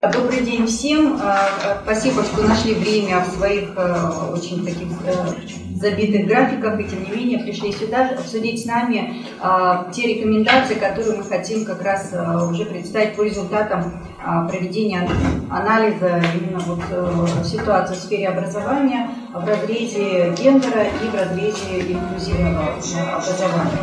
Добрый день всем. Спасибо, что нашли время в своих очень таких забитых графиках и тем не менее пришли сюда обсудить с нами те рекомендации, которые мы хотим как раз уже представить по результатам проведения анализа именно вот ситуации в сфере образования в разрезе гендера и в разрезе инклюзивного образования.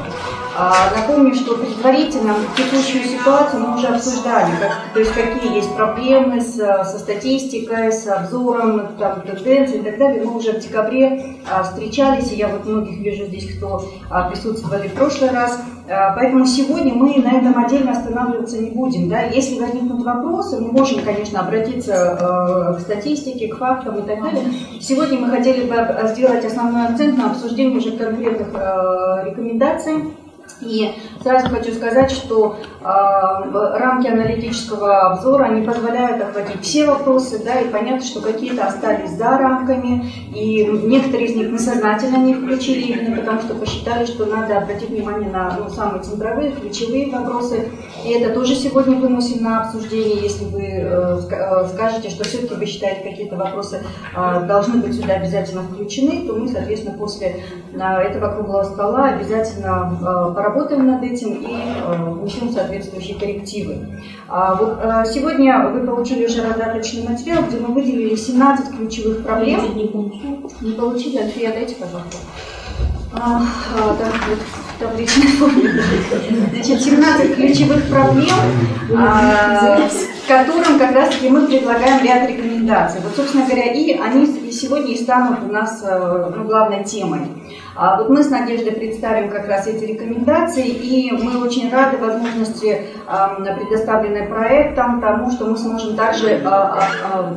Напомню, что предварительно текущую ситуацию мы уже обсуждали, то есть какие есть проблемы со статистикой, с обзором тенденций и так далее. Мы уже в декабре встречались, и я вот многих вижу здесь, кто присутствовали в прошлый раз. Поэтому сегодня мы на этом отдельно останавливаться не будем. Да? Если возникнут вопросы, мы можем, конечно, обратиться к статистике, к фактам и так далее. Сегодня мы хотели бы сделать основной акцент на обсуждение уже конкретных рекомендаций. И сразу хочу сказать, что рамки аналитического обзора не позволяют охватить все вопросы, да, и понятно, что какие-то остались за рамками, и некоторые из них мы сознательно не включили, именно потому что посчитали, что надо обратить внимание на самые центровые, ключевые вопросы. И это тоже сегодня выносим на обсуждение, если вы скажете, что все-таки вы считаете, какие-то вопросы должны быть сюда обязательно включены, то мы, соответственно, после этого круглого стола обязательно поработаем над этим и внесем соответствующие коррективы. Вот сегодня вы получили уже раздаточный материал, где мы выделили 17 ключевых проблем. Не получили? Альфия, дайте, пожалуйста. Так, вот в табличной форме. Значит, 17 ключевых проблем, к которым как раз-таки мы предлагаем ряд рекомендаций. Вот, собственно говоря, и они сегодня и станут у нас главной темой. Вот мы с Надеждой представим как раз эти рекомендации, и мы очень рады возможности, предоставленной проектом, тому, что мы сможем также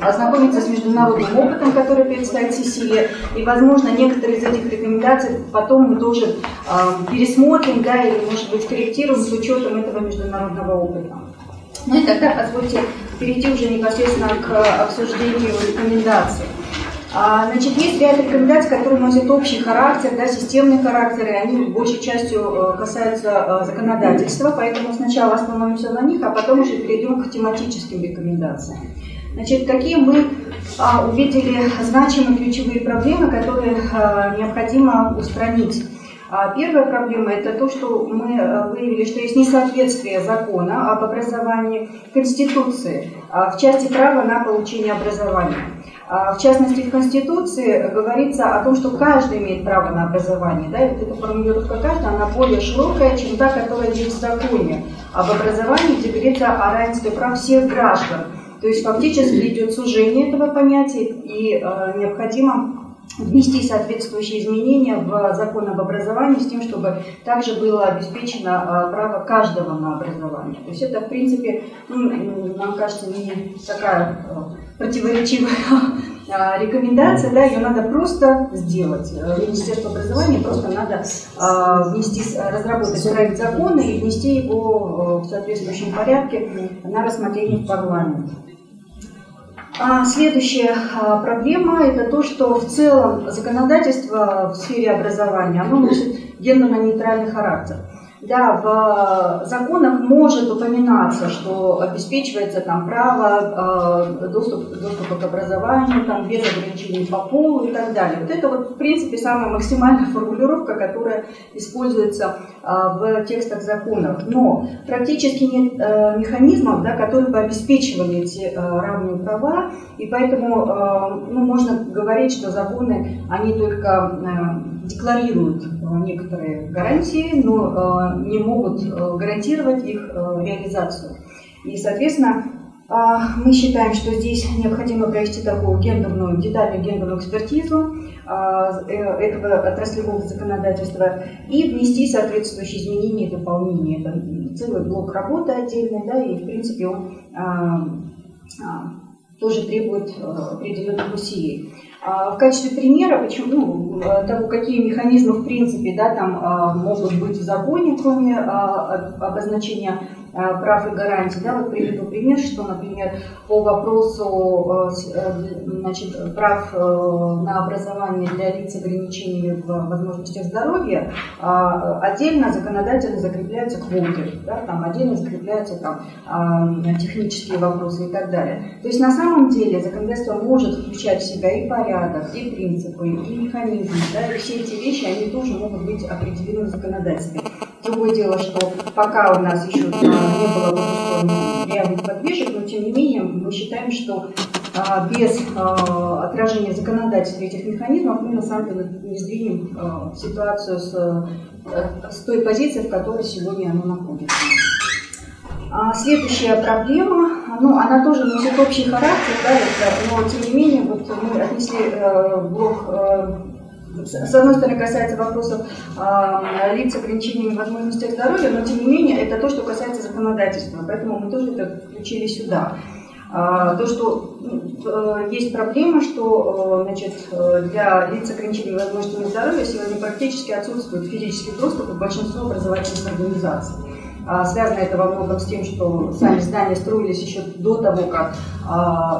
ознакомиться с международным опытом, который представит Сесилия, и, возможно, некоторые из этих рекомендаций потом мы тоже пересмотрим, да, или, может быть, корректируем с учетом этого международного опыта. Ну и тогда позвольте перейти уже непосредственно к обсуждению рекомендаций. Значит, есть ряд рекомендаций, которые носят общий характер, да, системный характер, и они большей частью касаются законодательства, поэтому сначала остановимся на них, а потом уже перейдем к тематическим рекомендациям. Значит, какие мы увидели значимые ключевые проблемы, которые необходимо устранить. Первая проблема – это то, что мы выявили, что есть несоответствие закона об образовании Конституции в части права на получение образования. В частности, в Конституции говорится о том, что каждый имеет право на образование. Да, и вот эта формулировка «каждый», она более широкая, чем та, которая есть в законе об образовании, где говорится о равенстве прав всех граждан. То есть фактически идет сужение этого понятия, и необходимо внести соответствующие изменения в закон об образовании с тем, чтобы также было обеспечено право каждого на образование. То есть это, в принципе, нам кажется, не такая противоречивая рекомендация, да, ее надо просто сделать. Министерство образования просто надо разработать проект закона и внести его в соответствующем порядке на рассмотрение в парламент. Следующая проблема – это то, что в целом законодательство в сфере образования оно носит гендерно-нейтральный характер. Да, в законах может упоминаться, что обеспечивается там право доступа к образованию, там, без ограничений по полу и так далее. Вот это вот, в принципе, самая максимальная формулировка, которая используется в текстах законов. Но практически нет механизмов, да, которые бы обеспечивали эти равные права, и поэтому можно говорить, что законы, они только декларируют некоторые гарантии, но не могут гарантировать их реализацию. И, соответственно, мы считаем, что здесь необходимо провести такую детальную гендерную экспертизу этого отраслевого законодательства и внести соответствующие изменения и дополнения. Это целый блок работы отдельный, да, и, в принципе, он тоже требует определенных усилий. В качестве примера, того, какие механизмы в принципе, да, там могут быть в законе, кроме обозначения прав и гарантий. Да, вот приведу пример, что, например, по вопросу значит, прав на образование для лиц с ограничениями в возможностях здоровья отдельно законодательно закрепляются квоты, да, там отдельно закрепляются там, технические вопросы и так далее. То есть на самом деле законодательство может включать в себя и порядок, и принципы, и механизмы, да, и все эти вещи, они тоже могут быть определены в законодательстве. Другое дело, что пока у нас еще не было реальных подвижек, но тем не менее мы считаем, что без отражения законодательства этих механизмов мы на самом деле не сдвинем ситуацию с той позиции, в которой сегодня она находится. Следующая проблема, ну, она тоже носит общий характер, да, но тем не менее вот мы отнесли блок. С одной стороны, касается вопросов лиц с ограничениями возможностей здоровья, но тем не менее это то, что касается законодательства, поэтому мы тоже это включили сюда. То, что есть проблема, что значит, для лиц с ограничениями возможностей здоровья сегодня практически отсутствует физический доступ к большинству образовательных организаций. Связано это во многом с тем, что сами здания строились еще до того, как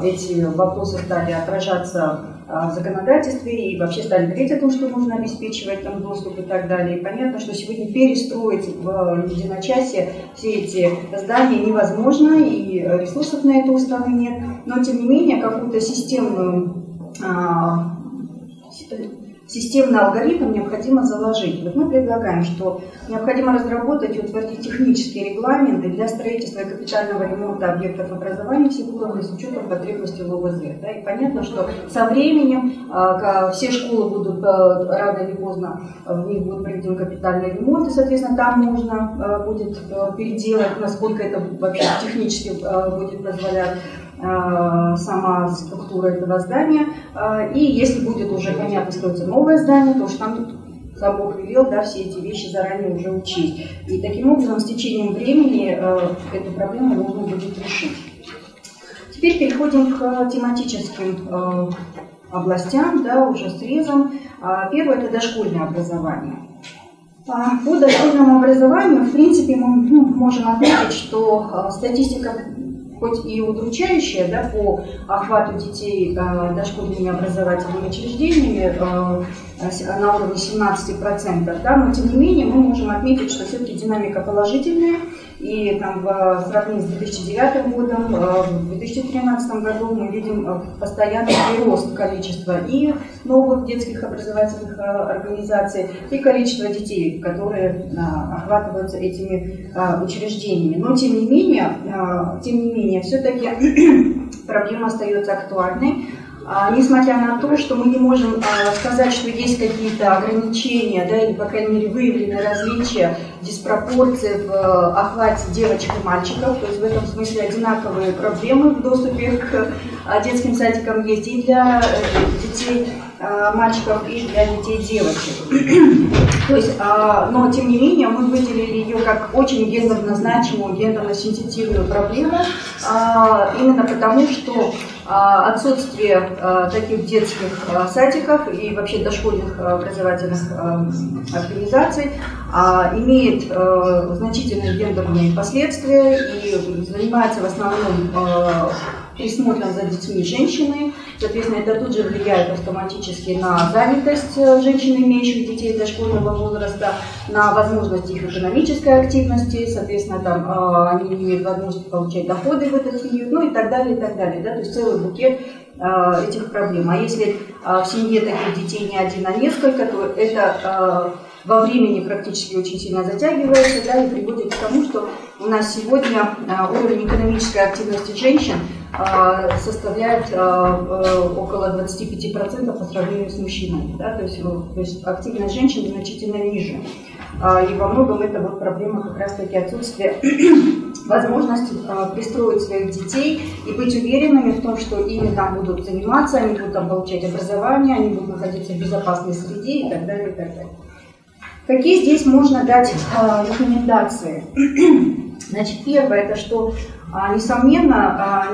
эти вопросы стали отражаться в законодательстве и вообще стали говорить о том, что нужно обеспечивать там доступ и так далее. И понятно, что сегодня перестроить в единочасье все эти здания невозможно, и ресурсов на это у страны нет. Но тем не менее какую-то системный алгоритм необходимо заложить. Вот мы предлагаем, что необходимо разработать и утвердить технические регламенты для строительства и капитального ремонта объектов образования всех уровней с учетом потребностей ВВЗ. Да? И понятно, что со временем все школы будут рано или поздно, в них будет проведен капитальный ремонт, и, соответственно, там можно будет переделать, насколько это вообще технически будет позволять сама структура этого здания. И если будет уже, понятно, строиться новое здание, то уж там сам Бог велел, да, все эти вещи заранее уже учесть. И таким образом, с течением времени эту проблему можно будет решить. Теперь переходим к тематическим областям, да, уже срезом. Первое – это дошкольное образование. По дошкольному образованию, в принципе, мы можем отметить, что статистика хоть и удручающая, да, по охвату детей дошкольными образовательными учреждениями на уровне 17%, да, но тем не менее мы можем отметить, что все-таки динамика положительная, и там, в сравнении с 2009 годом, в 2013 году мы видим постоянный прирост количества и новых детских образовательных организаций, и количество детей, которые охватываются этими учреждениями. Но тем не менее, все-таки проблема остается актуальной. Несмотря на то, что мы не можем сказать, что есть какие-то ограничения, да, или, по крайней мере, выявлены различия, диспропорции в охвате девочек и мальчиков, то есть в этом смысле одинаковые проблемы в доступе к детским садикам есть и для детей мальчиков, и для детей девочек. То есть, но тем не менее мы выделили ее как очень гендерно значимую, гендерно сенситивную проблему, именно потому, что отсутствие таких детских садиков и вообще дошкольных образовательных организаций имеет значительные гендерные последствия и занимается в основном присмотром за детьми женщины. Соответственно, это тут же влияет автоматически на занятость женщин, имеющих детей дошкольного возраста, на возможность их экономической активности, соответственно, там они не имеют возможности получать доходы в эту семью, ну и так далее, и так далее. Да? То есть целый букет этих проблем. А если в семье таких детей не один, а несколько, то это во времени практически очень сильно затягивается, да, и приводит к тому, что у нас сегодня уровень экономической активности женщин составляет около 25% по сравнению с мужчинами. Да? То есть активность женщин значительно ниже. И во многом это вот проблема как раз-таки отсутствия возможности пристроить своих детей и быть уверенными в том, что ими там будут заниматься, они будут там получать образование, они будут находиться в безопасной среде и так далее, и так далее. Какие здесь можно дать рекомендации? Значит, первое, это что, несомненно,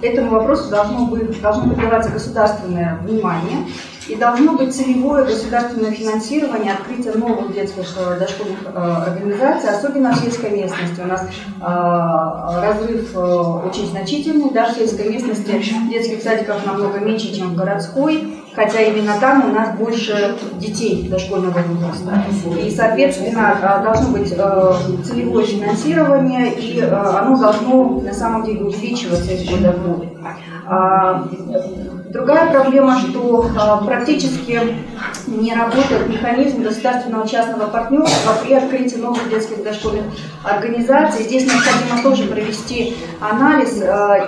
этому вопросу должно придаваться государственное внимание. И должно быть целевое государственное финансирование открытия новых детских дошкольных организаций, особенно в сельской местности. У нас разрыв очень значительный, да, в сельской местности детских садиков намного меньше, чем в городской, хотя именно там у нас больше детей дошкольного возраста. И, соответственно, должно быть целевое финансирование, и оно должно на самом деле увеличиваться из года в год. Другая проблема, что практически не работает механизм государственного частного партнерства при открытии новых детских дошкольных организаций. Здесь необходимо тоже провести анализ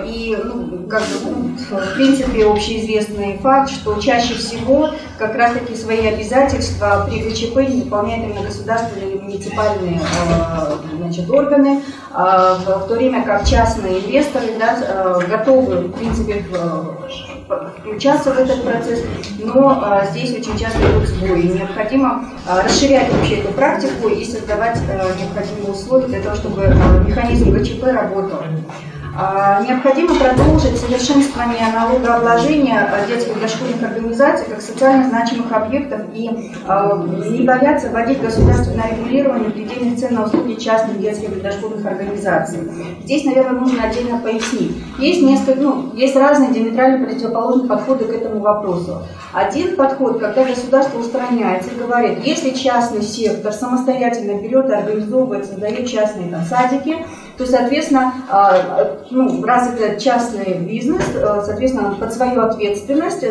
и, в принципе, общеизвестный факт, что чаще всего как раз-таки свои обязательства при ГЧП не выполняют именно государственные или муниципальные органы, в то время как частные инвесторы готовы, в принципе, включаться в этот процесс, но здесь очень часто идут сбои. Необходимо расширять вообще эту практику и создавать необходимые условия для того, чтобы механизм ГЧП работал. Необходимо продолжить совершенствование налогообложения детских дошкольных организаций как социально значимых объектов и не бояться вводить государственное регулирование предельных цен на услуги частных детских дошкольных организаций. Здесь, наверное, нужно отдельно пояснить. Есть разные диаметрально противоположные подходы к этому вопросу. Один подход, когда государство устраняется и говорит, если частный сектор самостоятельно берет и организовывает, создает частные садики, то, соответственно, раз это частный бизнес, соответственно, под свою ответственность,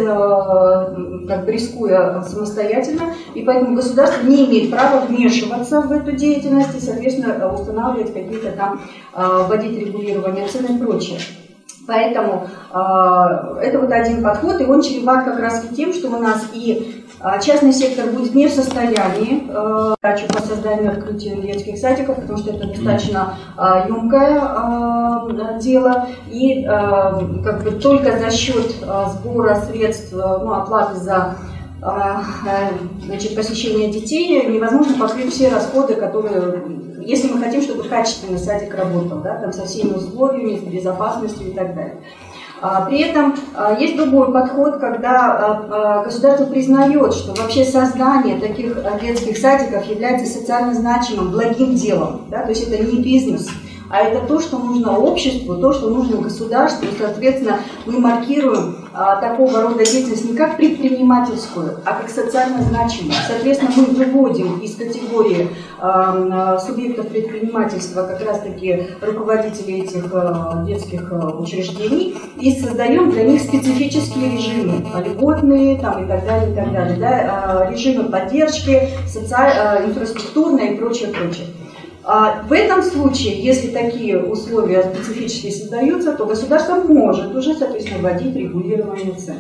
рискуя самостоятельно, и поэтому государство не имеет права вмешиваться в эту деятельность и, соответственно, устанавливать какие-то там, вводить регулирование цен и прочее. Поэтому это вот один подход, и он чреват как раз и тем, что у нас и частный сектор будет не в состоянии по созданию и открытию детских садиков, потому что это достаточно емкое дело, и только за счет сбора средств, оплаты за посещение детей невозможно покрыть все расходы, которые, если мы хотим, чтобы качественный садик работал, со всеми условиями, с безопасностью и так далее. При этом есть другой подход, когда государство признает, что вообще создание таких детских садиков является социально значимым, благим делом. То есть это не бизнес, а это то, что нужно обществу, то, что нужно государству. И, соответственно, мы маркируем такого рода деятельность не как предпринимательскую, а как социально значимую. Соответственно, мы выводим из категории субъектов предпринимательства как раз-таки руководителей этих детских учреждений и создаем для них специфические режимы, льготные и так далее, режимы поддержки, инфраструктурные и прочее. В этом случае, если такие условия специфические создаются, то государство может уже, соответственно, вводить регулирование цен.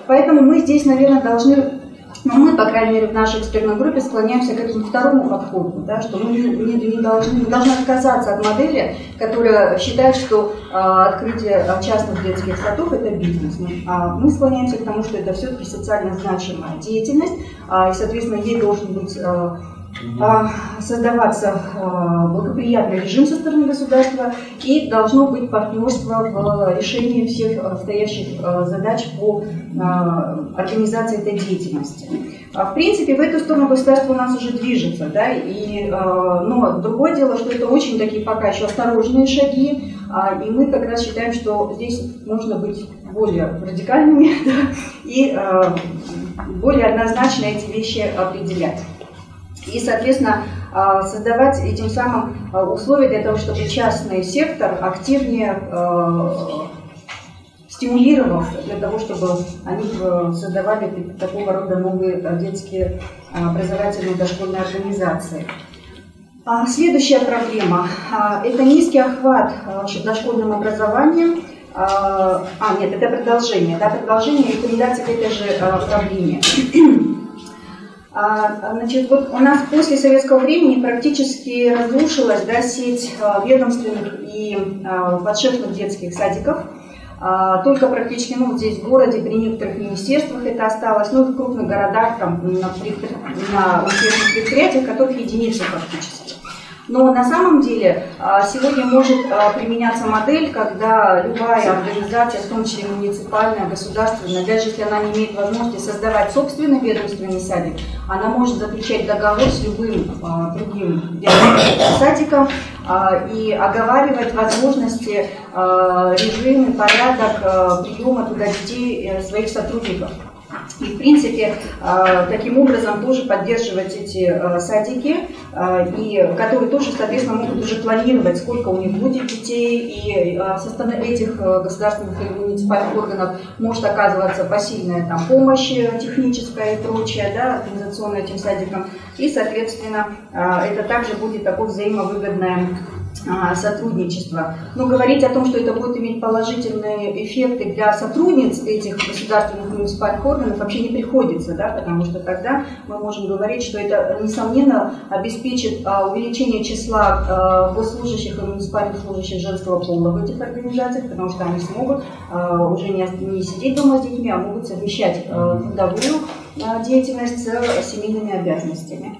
Поэтому мы здесь, наверное, должны, мы, по крайней мере, в нашей экспертной группе склоняемся к этому второму подходу, что мы не должны отказаться от модели, которая считает, что открытие частных детских садов – это бизнес. Мы склоняемся к тому, что это все-таки социально значимая деятельность, и, соответственно, ей должен быть создаваться благоприятный режим со стороны государства и должно быть партнерство в решении всех стоящих задач по организации этой деятельности. В принципе, в эту сторону государство у нас уже движется, но другое дело, что это очень такие пока еще осторожные шаги, и мы как раз считаем, что здесь нужно быть более радикальными и более однозначно эти вещи определять. И, соответственно, создавать этим самым условия для того, чтобы частный сектор активнее стимулировался для того, чтобы они создавали такого рода новые детские образовательные дошкольные организации. Следующая проблема – это низкий охват дошкольным образованием. Это продолжение рекомендаций к этой же проблеме. У нас после советского времени практически разрушилась сеть ведомственных и подшефных детских садиков. Только практически здесь в городе, при некоторых министерствах это осталось, в крупных городах, на общественных предприятиях, которых единицы фактически. Но на самом деле сегодня может применяться модель, когда любая организация, в том числе муниципальная, государственная, даже если она не имеет возможности создавать собственный ведомственный садик, она может заключать договор с любым другим садиком и оговаривать возможности, режим и порядок приема туда детей своих сотрудников. И, в принципе, таким образом тоже поддерживать эти садики, и которые тоже, соответственно, могут уже планировать, сколько у них будет детей, и со стороны этих государственных и муниципальных органов может оказываться посильная там помощь техническая и прочее, да, организационная этим садикам, и, соответственно, это также будет такое взаимовыгодное сотрудничества. Но говорить о том, что это будет иметь положительные эффекты для сотрудниц этих государственных и муниципальных органов, вообще не приходится, да, потому что тогда мы можем говорить, что это, несомненно, обеспечит увеличение числа госслужащих и муниципальных служащих женского пола в этих организациях, потому что они смогут уже не сидеть дома с детьми, а могут совмещать трудовую деятельность с семейными обязанностями.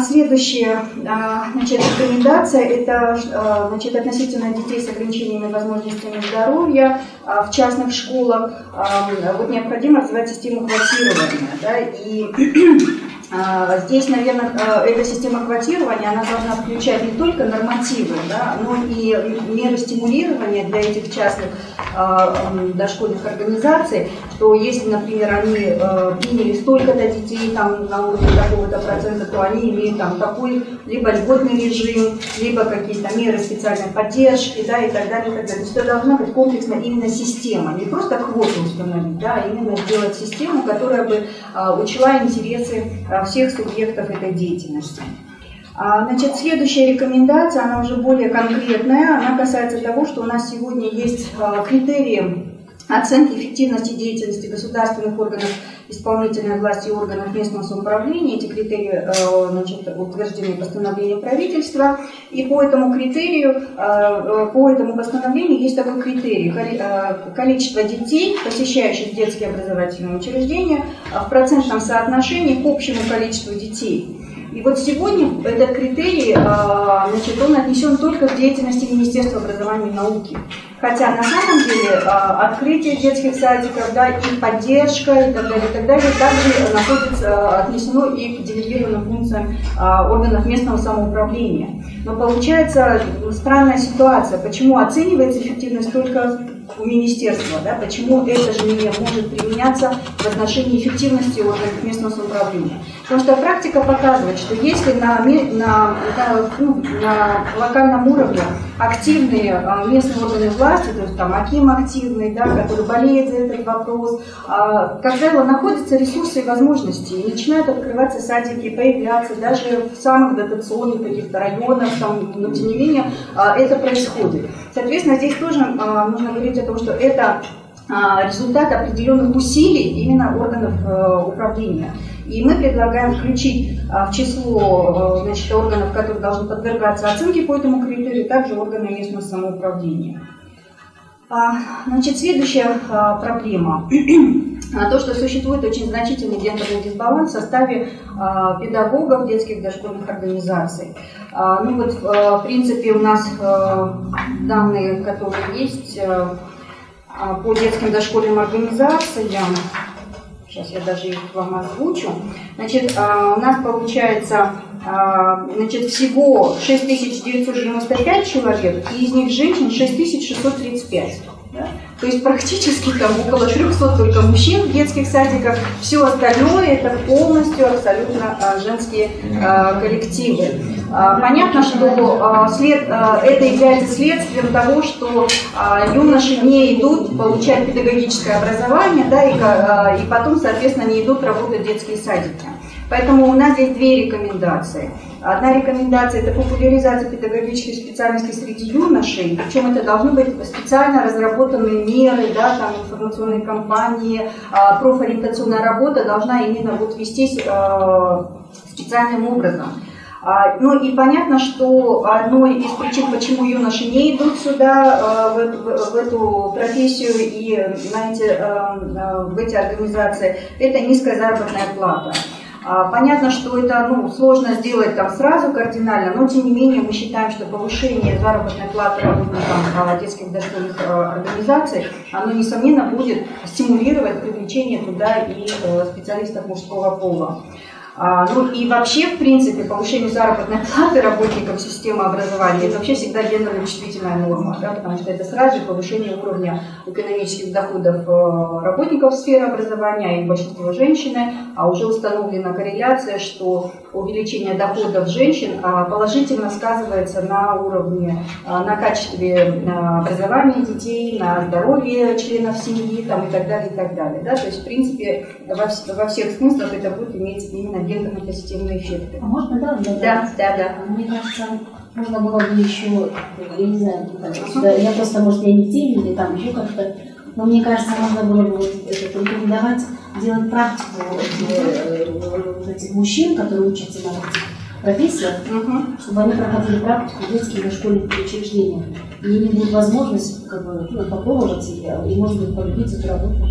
Следующая, значит, рекомендация – это, значит, относительно детей с ограничениями возможностями здоровья в частных школах. Вот необходимо развивать систему квотирования, да, и здесь, наверное, эта система квотирования, она должна включать не только нормативы, да, но и меры стимулирования для этих частных дошкольных организаций, что если, например, они приняли столько-то детей там, на уровне такого-то процента, то они имеют там такой либо льготный режим, либо какие-то меры специальной поддержки, да, и так далее, и так далее. То есть это должна быть комплексная именно система, не просто квоту установить, да, а именно сделать систему, которая бы учла интересы всех субъектов этой деятельности. Значит, следующая рекомендация, она уже более конкретная, она касается того, что у нас сегодня есть критерии оценки эффективности деятельности государственных органов исполнительной власти и органов местного самоуправления. Эти критерии, значит, утверждены постановлением правительства. И по этому критерию, по этому постановлению есть такой критерий: количество детей, посещающих детские образовательные учреждения, в процентном соотношении к общему количеству детей. И вот сегодня этот критерий, значит, он отнесен только к деятельности Министерства образования и науки. Хотя на самом деле открытие детских садиков, да, и поддержка и так далее, также находится, отнесено и к делегированным функциям органов местного самоуправления. Но получается странная ситуация, почему оценивается эффективность только у министерства, да, почему это же не может применяться в отношении эффективности органов местного самоуправления. Потому что практика показывает, что если на локальном уровне активные местные органы власти, то есть там АКИМ активный, да, который болеет за этот вопрос, как правило, находятся ресурсы и возможности, и начинают открываться садики, появляться даже в самых дотационных каких-то районах, там, но тем не менее это происходит. Соответственно, здесь тоже нужно говорить о том, что это результат определенных усилий именно органов управления. И мы предлагаем включить в число, значит, органов, которые должны подвергаться оценке по этому критерию, также органы местного самоуправления. Значит, следующая проблема. То, что существует очень значительный гендерный дисбаланс в составе педагогов детских дошкольных организаций. Ну вот, в принципе, у нас данные, которые есть по детским дошкольным организациям, сейчас я даже их вам озвучу. Значит, у нас получается, значит, всего 6995 человек, и из них женщин 6635. Да? То есть практически там около 300 только мужчин в детских садиках, все остальное это полностью абсолютно женские коллективы. Понятно, что это является следствием того, что юноши не идут получать педагогическое образование, да, и потом, соответственно, не идут работать в детские садики. Поэтому у нас здесь две рекомендации. Одна рекомендация – это популяризация педагогических специальностей среди юношей, причем это должны быть специально разработанные меры, да, там, информационные кампании, профориентационная работа должна именно вот вестись специальным образом. Ну и понятно, что одной из причин, почему юноши не идут сюда, в эту профессию и в эти организации, это низкая заработная плата. Понятно, что это сложно сделать там сразу кардинально, но тем не менее мы считаем, что повышение заработной платы работникам детских дошкольных организаций, оно несомненно будет стимулировать привлечение туда и специалистов мужского пола. Ну и вообще, в принципе, повышение заработной платы работникам системы образования – это вообще всегда гендерно чувствительная норма, да, потому что это сразу же повышение уровня экономических доходов работников сферы образования, и большинство женщины, а уже установлена корреляция, что увеличение доходов женщин положительно сказывается на уровне, на качестве образования детей, на здоровье членов семьи там, и так далее, и так далее. Да? То есть, в принципе, во всех смыслах это будет иметь именно гендерно-позитивные эффекты. А можно, да? Да. Мне кажется, можно было бы еще, я не знаю, я просто, может, я не в теме или там еще как-то, но мне кажется, можно было бы рекомендовать делать практику этих мужчин, которые учатся на этих профессиях, чтобы они проходили практику в детских и дошкольных учреждениях. И у них будет возможность попробовать себя и, может быть, полюбить эту работу.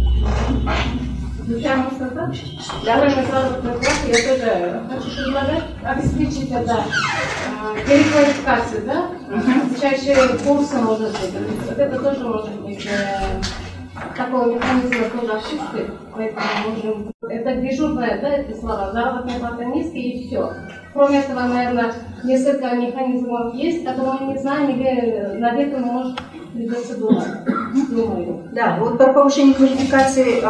Изучаем да? Давай мы сразу на классе, я тоже хочу предлагать обеспечить это переквалификацию, да? Чаще курсы может быть. Вот это тоже может быть такой механизм тоже ошибки, поэтому можем. Это дежурная, да, эти слова, заработная плата низкая и все. Кроме этого, наверное, несколько механизмов есть, которые мы не знаем, или над этим может придется думать. Да, вот про повышение квалификации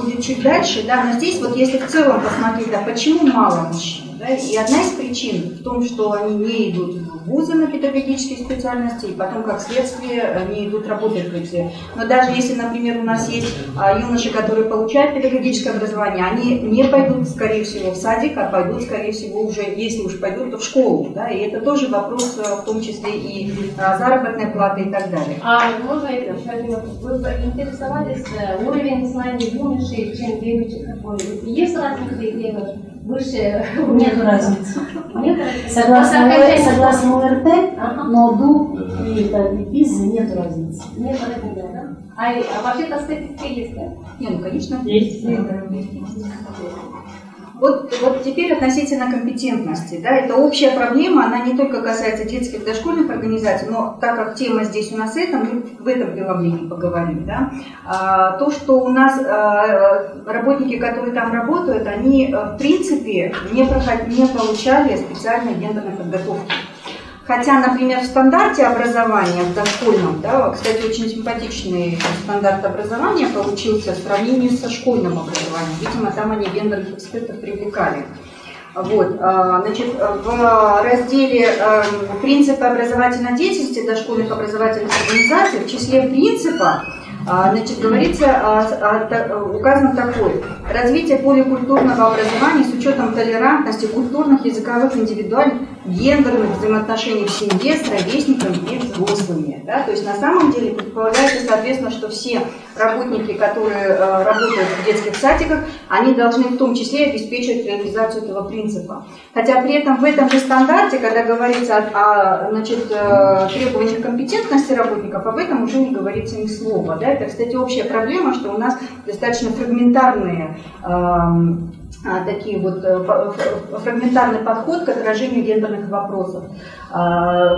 будет чуть дальше, да, но здесь вот если в целом посмотреть, да, почему мало мужчин, да, и одна из причин в том, что они не идут в вузы на педагогические специальности, и потом, как следствие, не идут работать в вузе. Но даже если, например, у нас есть юноши, которые получают педагогическое образование, они не пойдут, скорее всего, в садик, а пойдут, скорее всего, уже, если уж пойдут, то в школу, да, и это тоже вопрос, в том числе и заработной платы и так далее. А можно я еще один вопрос? Вы интересовались уровень знаний юношей, чем девочек какой? Есть разница, где выше? Нет разницы. Согласно УРТ, но ДУ и ПИЗ нет разницы. Нет разницы, да? А вообще-то статистика есть, да? Нет, ну, конечно, есть. Вот теперь относительно компетентности. Да, это общая проблема, она не только касается детских дошкольных организаций, но так как тема здесь у нас мы в этом преломлении поговорим. Да, то, что у нас работники, которые там работают, они в принципе не получали специальной гендерной подготовки. Хотя, например, в стандарте образования, в дошкольном, да, кстати, очень симпатичный стандарт образования получился в сравнении со школьным образованием. Видимо, там они гендерных экспертов привлекали. Вот, значит, в разделе «Принципы образовательной деятельности дошкольных образовательных организаций» в числе принципа значит, говорится, указано такое: развитие поликультурного образования с учетом толерантности культурных, языковых, индивидуальных, гендерных взаимоотношений в семье с ровесниками и взрослыми. Да? То есть на самом деле предполагается, соответственно, что все работники, которые работают в детских садиках, они должны в том числе обеспечивать реализацию этого принципа. Хотя при этом в этом же стандарте, когда говорится о требованиях компетентности работников, об этом уже не говорится ни слова. Да? Это, кстати, общая проблема, что у нас достаточно фрагментарные фрагментарный подход к отражению гендерных вопросов,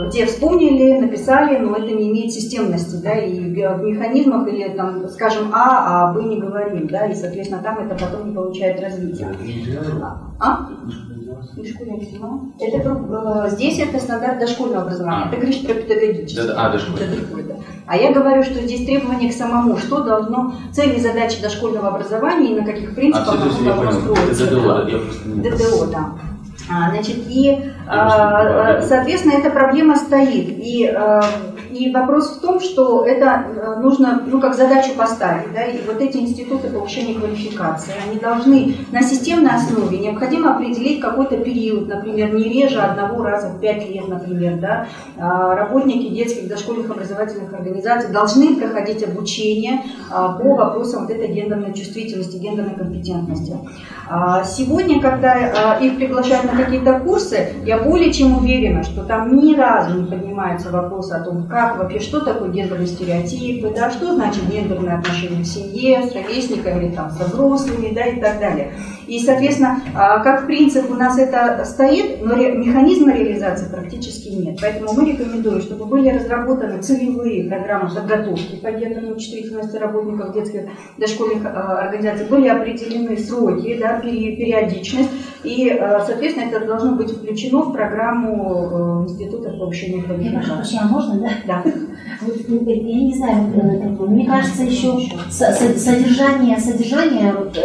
где вспомнили, написали, но это не имеет системности, да, и в механизмах или там, скажем, а Б не говорим, да, и, соответственно, там это потом не получает развития. Здесь это стандарт дошкольного образования. Ты говоришь про педагогическое. А я говорю, что здесь требования к самому, что должно, цели и задачи дошкольного образования и на каких принципах оно должно строиться. ДДО, да. Значит, и, соответственно, эта проблема стоит. И вопрос в том, что это нужно, как задачу поставить. Да? И вот эти институты повышения квалификации, они должны на системной основе, необходимо определить какой-то период, например, не реже одного раза в 5 лет, например. Да? Работники детских дошкольных образовательных организаций должны проходить обучение по вопросам вот этой гендерной чувствительности, гендерной компетентности. Сегодня, когда их приглашают на какие-то курсы, я более чем уверена, что там ни разу не поднимается вопрос о том, как как вообще, что такое гендерные стереотипы, да, что значит гендерные отношения в семье, с ровесниками, или, там, со взрослыми, да, и так далее. И, соответственно, как принцип у нас это стоит, но механизма реализации практически нет. Поэтому мы рекомендуем, чтобы были разработаны целевые программы подготовки по гендерной чувствительности работников детских дошкольных организаций, были определены сроки, да, периодичность, и, соответственно, это должно быть включено в программу Института повышения квалификации. А можно, да? Да. Вот, я не знаю, мне кажется, еще содержание, вот,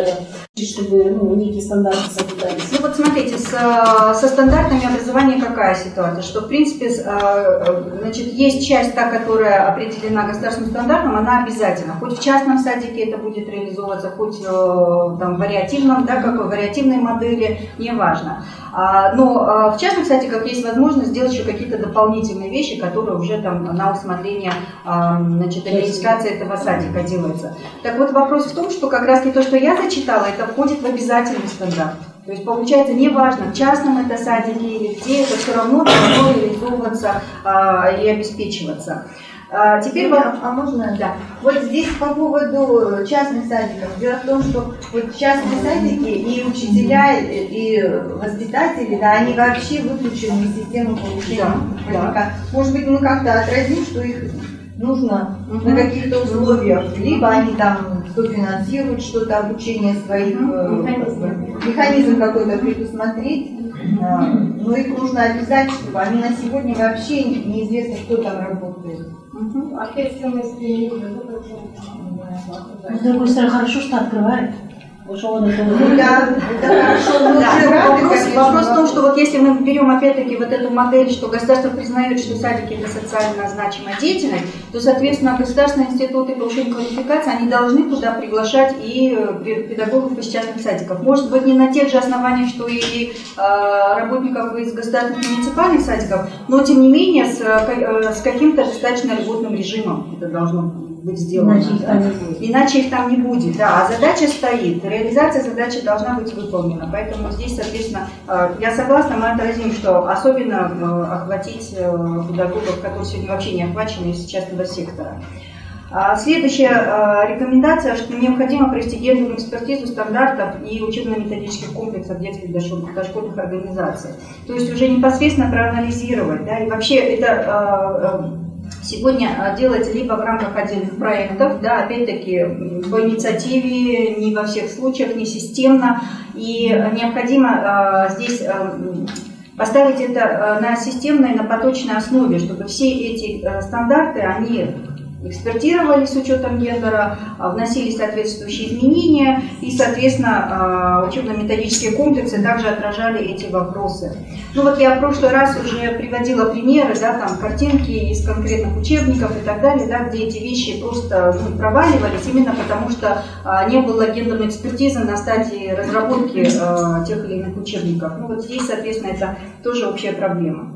чтобы некие стандарты соблюдались. Ну вот смотрите, со стандартами образования какая ситуация? Что в принципе, значит, есть часть та, которая определена государственным стандартом, она обязательна. Хоть в частном садике это будет реализовываться, хоть там, в вариативном, да, как в вариативной модели, неважно. Но в частных садиках есть возможность сделать еще какие-то дополнительные вещи, которые уже там на усмотрение, значит, администрации этого садика делается. Так вот, вопрос в том, что как раз то, что я зачитала, это входит в обязательный стандарт. То есть, получается, неважно, в частном это садике или где, это все равно должно реализовываться и обеспечиваться. Теперь можно? Да. Вот здесь по поводу частных садиков. Дело в том, что вот частные садики и учителя, и воспитатели, да, они вообще выключены из системы повышения квалификации. Может быть, мы как-то отразим, что их нужно на каких-то условиях, либо они там софинансируют что-то, обучение своих, механизм какой-то предусмотреть, но их нужно обязать, чтобы они на сегодня вообще неизвестно, кто там работает. Ответственность не с другой стороны, хорошо, что открывает. Да, это хорошо. Вопрос в том, что вот если мы берем опять-таки вот эту модель, что государство признает, что садики это социально значимая деятельность, то, соответственно, государственные институты повышения квалификации, они должны туда приглашать и педагогов из частных садиков. Может быть, не на тех же основаниях, что и работников из государственных муниципальных садиков, но, тем не менее, с каким-то достаточно льготным режимом это должно быть сделано. Иначе их там не будет. Да, а задача стоит. Реализация задачи должна быть выполнена. Поэтому здесь, соответственно, я согласна, мы отразим, что особенно охватить педагогов, которые сегодня вообще не охвачены из частного сектора. Следующая рекомендация, что необходимо провести гендерную экспертизу стандартов и учебно-методических комплексов детских дошкольных организаций. То есть уже непосредственно проанализировать, да, и вообще это сегодня делается либо в рамках отдельных проектов, да, опять-таки по инициативе, не во всех случаях, не системно, и необходимо здесь поставить это на системной, на поточной основе, чтобы все эти стандарты, они экспертировались с учетом гендера, вносили соответствующие изменения и, соответственно, учебно-методические комплексы также отражали эти вопросы. Ну вот я в прошлый раз уже приводила примеры, да, там картинки из конкретных учебников и так далее, да, где эти вещи просто проваливались именно потому, что не было гендерной экспертизы на стадии разработки тех или иных учебников. Ну вот здесь, соответственно, это тоже общая проблема.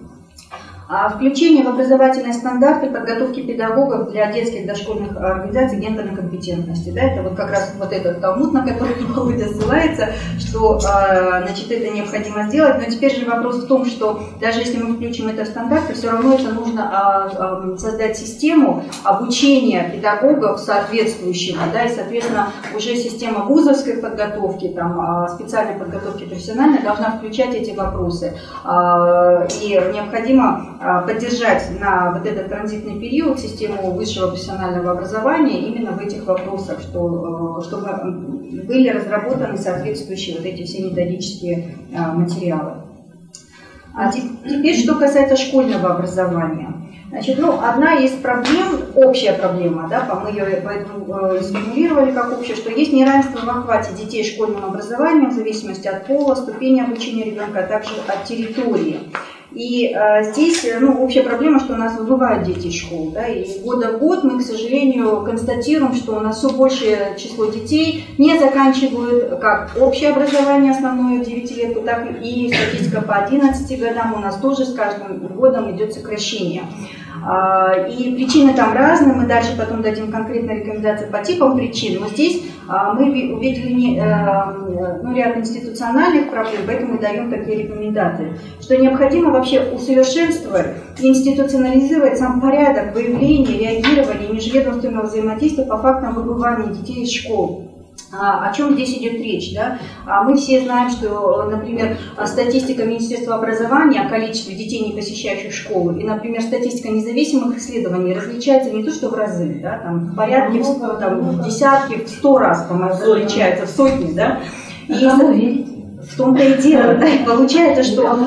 Включение в образовательные стандарты подготовки педагогов для детских дошкольных организаций гендерной компетентности. Да, это вот как раз вот этот талмуд, на который Володя ссылается, что значит, это необходимо сделать. Но теперь же вопрос в том, что даже если мы включим это в стандарты, все равно это нужно создать систему обучения педагогов соответствующего, да, и, соответственно, уже система вузовской подготовки, там, специальной подготовки профессиональной должна включать эти вопросы. И необходимо поддержать на вот этот транзитный период систему высшего профессионального образования именно в этих вопросах, чтобы были разработаны соответствующие вот эти все методические материалы. А теперь, что касается школьного образования. Значит, ну, одна из проблем, общая проблема, да, мы ее поэтому сформулировали как общее, что есть неравенство в охвате детей школьным образованием в зависимости от пола, ступени обучения ребенка, а также от территории. И здесь, ну, общая проблема, что у нас выбывают дети из школ, да, и года в год мы, к сожалению, констатируем, что у нас все большее число детей не заканчивают как общее образование основное в 9-летку, так и статистика по 11 годам у нас тоже с каждым годом идет сокращение. И причины там разные, мы дальше потом дадим конкретные рекомендации по типам причин, но здесь мы увидели ряд институциональных проблем, поэтому мы даем такие рекомендации, что необходимо вообще усовершенствовать и институционализировать сам порядок выявления, реагирования и межведомственного взаимодействия по фактам выбывания детей из школ. О чем здесь идет речь? Да? Мы все знаем, что, например, статистика Министерства образования о количестве детей, не посещающих школу, и, например, статистика независимых исследований различается не то что в разы, да, там, в порядке, в десятки, в 100 раз там, различается, в сотни. Да? И в том-то и дело. Да? И получается, что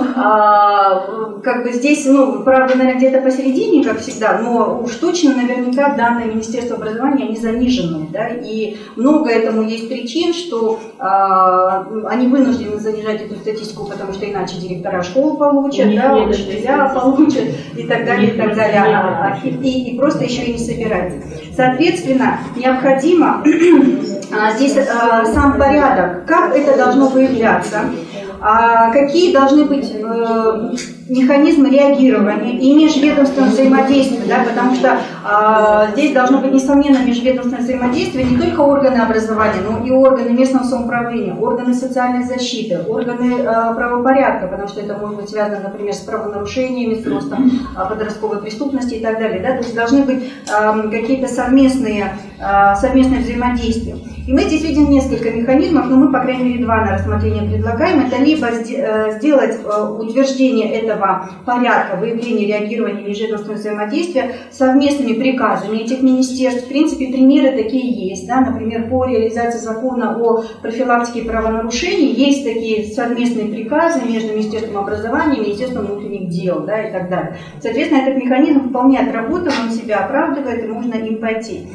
как бы здесь, правда, наверное, где-то посередине, как всегда, но уж точно наверняка данные Министерства образования, они заниженные. Да? И много этому есть причин, что они вынуждены занижать эту статистику, потому что иначе директора школ получат, да, учителя получат и так далее, и так далее. И просто еще и не собирать. Соответственно, необходимо здесь сам порядок, как это должно выявляться, какие должны быть механизмы реагирования и межведомственного взаимодействия, да, потому что здесь должно быть, несомненно, межведомственное взаимодействие не только органы образования, но и органы местного самоуправления, органы социальной защиты, органы правопорядка, потому что это может быть связано, например, с правонарушениями, с ростом подростковой преступности и так далее. Да, то есть должны быть какие-то совместные взаимодействия. И мы здесь видим несколько механизмов, но мы, по крайней мере, два на рассмотрение предлагаем. Это либо сделать утверждение этого порядка выявления, реагирования и межведомственного взаимодействия совместными приказами этих министерств. В принципе, примеры такие есть. Да? Например, по реализации закона о профилактике правонарушений есть такие совместные приказы между Министерством образования, Министерством внутренних дел, да, и так далее. Соответственно, этот механизм вполне отработан, он себя оправдывает, и можно им пойти.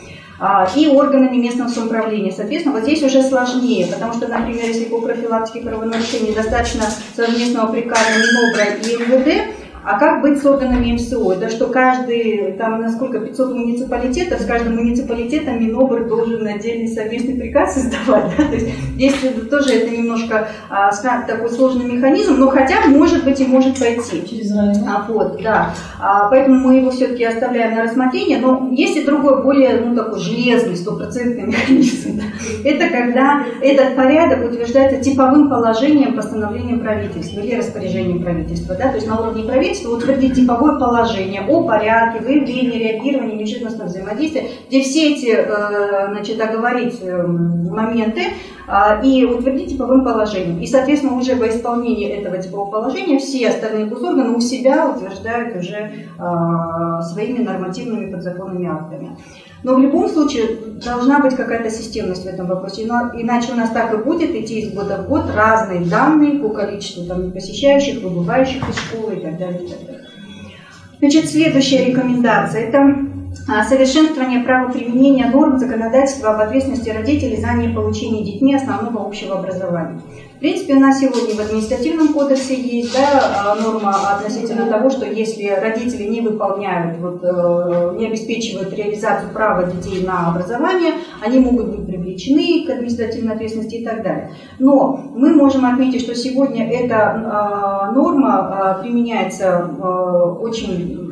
И органами местного самоуправления. Соответственно, вот здесь уже сложнее, потому что, например, если по профилактике правонарушений достаточно совместного приказа Минобра и МВД, а как быть с органами МСО? Это что каждый, там, насколько, 500 муниципалитетов, с каждым муниципалитетом Минобр должен отдельный совместный приказ издавать. Да? То есть здесь тоже это немножко такой сложный механизм, но хотя, может быть, и может пойти. Через район. Вот, да. Поэтому мы его все-таки оставляем на рассмотрение. Но есть и другой, более, такой железный, стопроцентный механизм. Да? Это когда этот порядок утверждается типовым положением, постановлением правительства или распоряжением правительства. Да? То есть на уровне правительства утвердить типовое положение о порядке, выявлении, реагировании, межведомственного взаимодействия, где все эти, оговорить моменты и утвердить типовым положением. И, соответственно, уже во исполнении этого типового положения все остальные госорганы у себя утверждают уже своими нормативными подзаконными актами. Но в любом случае должна быть какая-то системность в этом вопросе, иначе у нас так и будет идти из года в год разные данные по количеству непосещающих, выбывающих из школы и так далее. И так далее. Значит, следующая рекомендация – это совершенствование правоприменения норм законодательства об ответственности родителей за неполучение детьми основного общего образования. В принципе, у нас сегодня в административном кодексе есть норма относительно того, что если родители не выполняют, не обеспечивают реализацию права детей на образование, они могут быть привлечены к административной ответственности и так далее. Но мы можем отметить, что сегодня эта норма применяется очень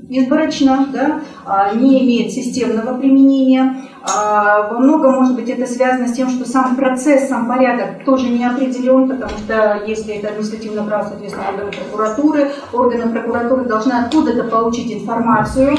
изборочно, да, не имеет системного применения. Во многом, может быть, это связано с тем, что сам процесс, сам порядок тоже не определен, потому что если это административное право, соответственно, органы прокуратуры должны откуда-то получить информацию.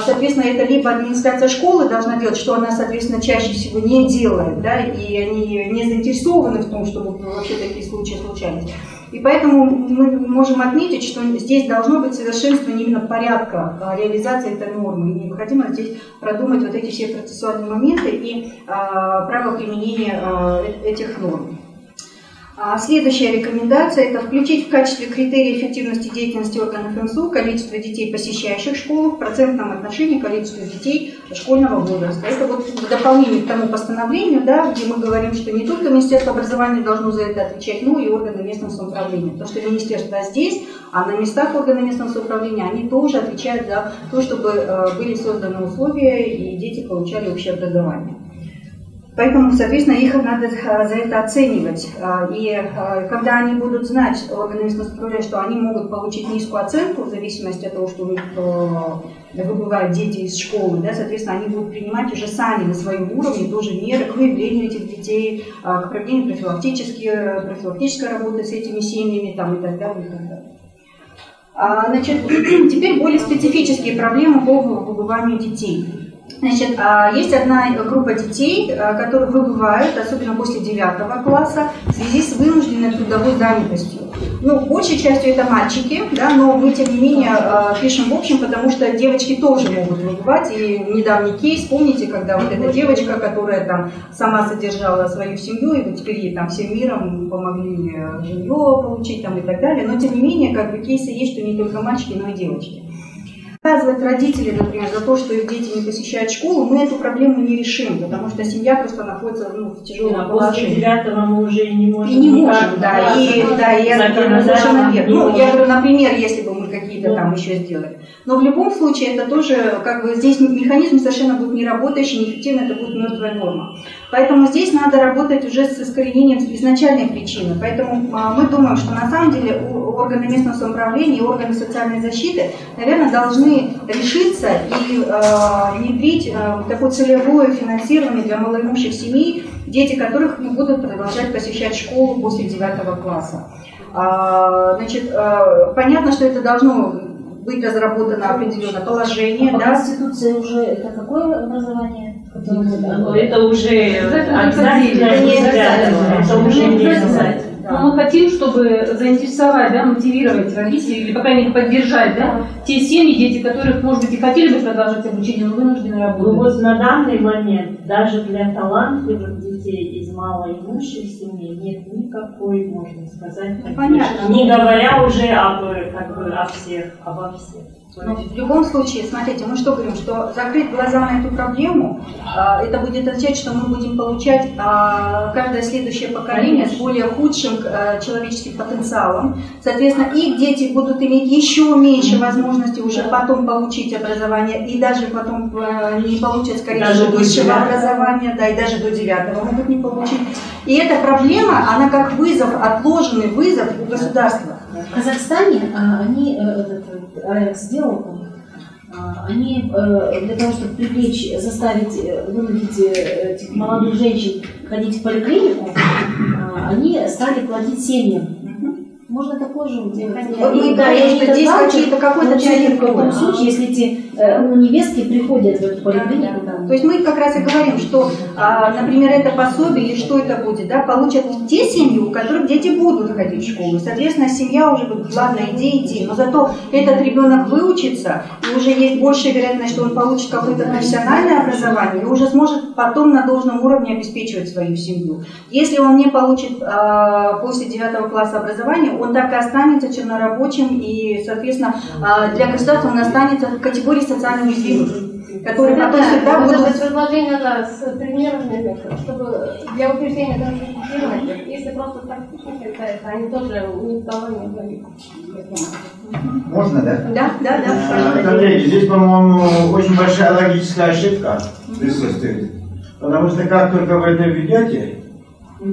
Соответственно, это либо администрация школы должна делать, что она, соответственно, чаще всего не делает, да, и они не заинтересованы в том, чтобы вообще такие случаи случались. И поэтому мы можем отметить, что здесь должно быть совершенствование именно порядка реализации этой нормы. И необходимо здесь продумать вот эти все процессуальные моменты и право применения этих норм. Следующая рекомендация – это включить в качестве критерия эффективности деятельности органов МСУ количество детей, посещающих школу, в процентном отношении количества детей школьного возраста. Это вот в дополнение к тому постановлению, да, где мы говорим, что не только Министерство образования должно за это отвечать, но и органы местного самоуправления. Потому что министерство здесь, а на местах органы местного самоуправления, они тоже отвечают за то, чтобы были созданы условия и дети получали общее образование. Поэтому, соответственно, их надо за это оценивать. И когда они будут знать, органы местного самоуправления, что они могут получить низкую оценку в зависимости от того, что у них выбывают дети из школы, да, соответственно, они будут принимать уже сами на своем уровне тоже меры к выявлению этих детей, к проведению профилактической работы с этими семьями там, и так далее, и так далее. Значит, теперь более специфические проблемы по выбыванию детей. Значит, есть одна группа детей, которые выбывают, особенно после 9 класса, в связи с вынужденной трудовой занятостью. Ну, большей частью это мальчики, да, но мы, тем не менее, пишем в общем, потому что девочки тоже могут выбывать. И недавний кейс, помните, когда вот эта девочка, которая там сама содержала свою семью, и вот теперь ей там всем миром помогли жилье получить там и так далее. Но, тем не менее, как бы кейсы есть, что не только мальчики, но и девочки. Наказывать родителей, например, за то, что их дети не посещают школу, мы эту проблему не решим, потому что семья просто находится в тяжелом положении. После 9 мы уже не можем. И не можем, да, совершенно верно. Ну, я говорю, например, если бы мы какие-то там еще сделали. Но в любом случае это тоже, как бы, здесь механизм совершенно будет не работающий, неэффективно, это будет мертвая норма. Поэтому здесь надо работать уже с искоренением изначальной причины. Поэтому мы думаем, что на самом деле органы местного самоуправления и органы социальной защиты, наверное, должны решиться и внедрить такое целевое финансирование для малоимущих семей, дети которых будут продолжать посещать школу после 9 класса. Значит, понятно, что это должно быть разработано определенное положение. По да? Конституции уже это какое образование? Это уже обязательно. Это уже не обязательно. Но мы хотим, чтобы заинтересовать, да, мотивировать родителей, или, по крайней мере, поддержать, да, те семьи, дети которых, может быть, и хотели бы продолжать обучение, но вынуждены работать. Ну вот на данный момент даже для талантливых детей из малоимущих семей нет никакой, можно сказать, понятно. Не говоря уже обо всех. Но в любом случае, смотрите, мы что говорим, что закрыть глаза на эту проблему, это будет означать, что мы будем получать каждое следующее поколение с более худшим человеческим потенциалом. Соответственно, их дети будут иметь еще меньше возможностей уже потом получить образование, и даже потом не получат, скорее всего, высшего образования, да, и даже до 9 могут не получить. И эта проблема, она как вызов, отложенный вызов у государства. В Казахстане они, сделал, они для того, чтобы привлечь, заставить, вынудить этих молодых женщин ходить в поликлинику, они стали платить семьям. Можно такое же делать. Здесь какой-то в каком случае, если эти невестки приходят в эту поликлинику. То есть мы как раз и говорим, что, например, это пособие или что это будет, да, получат те семьи, у которых дети будут ходить в школу. Соответственно, семья уже будет, ладно, иди, но зато этот ребенок выучится, и уже есть большая вероятность, что он получит какое-то профессиональное образование и уже сможет потом на должном уровне обеспечивать свою семью. Если он не получит после 9 класса образования, он так и останется чернорабочим, и, соответственно, для государства он останется в категории социально уязвимых, которые потом всегда будут... Это предложение с примерами, чтобы для утверждения конституции, если просто так считается, они тоже никого не отдают. Можно, да? Да. Коллеги, здесь, по-моему, очень большая логическая ошибка присутствует. Потому что как только вы это введете,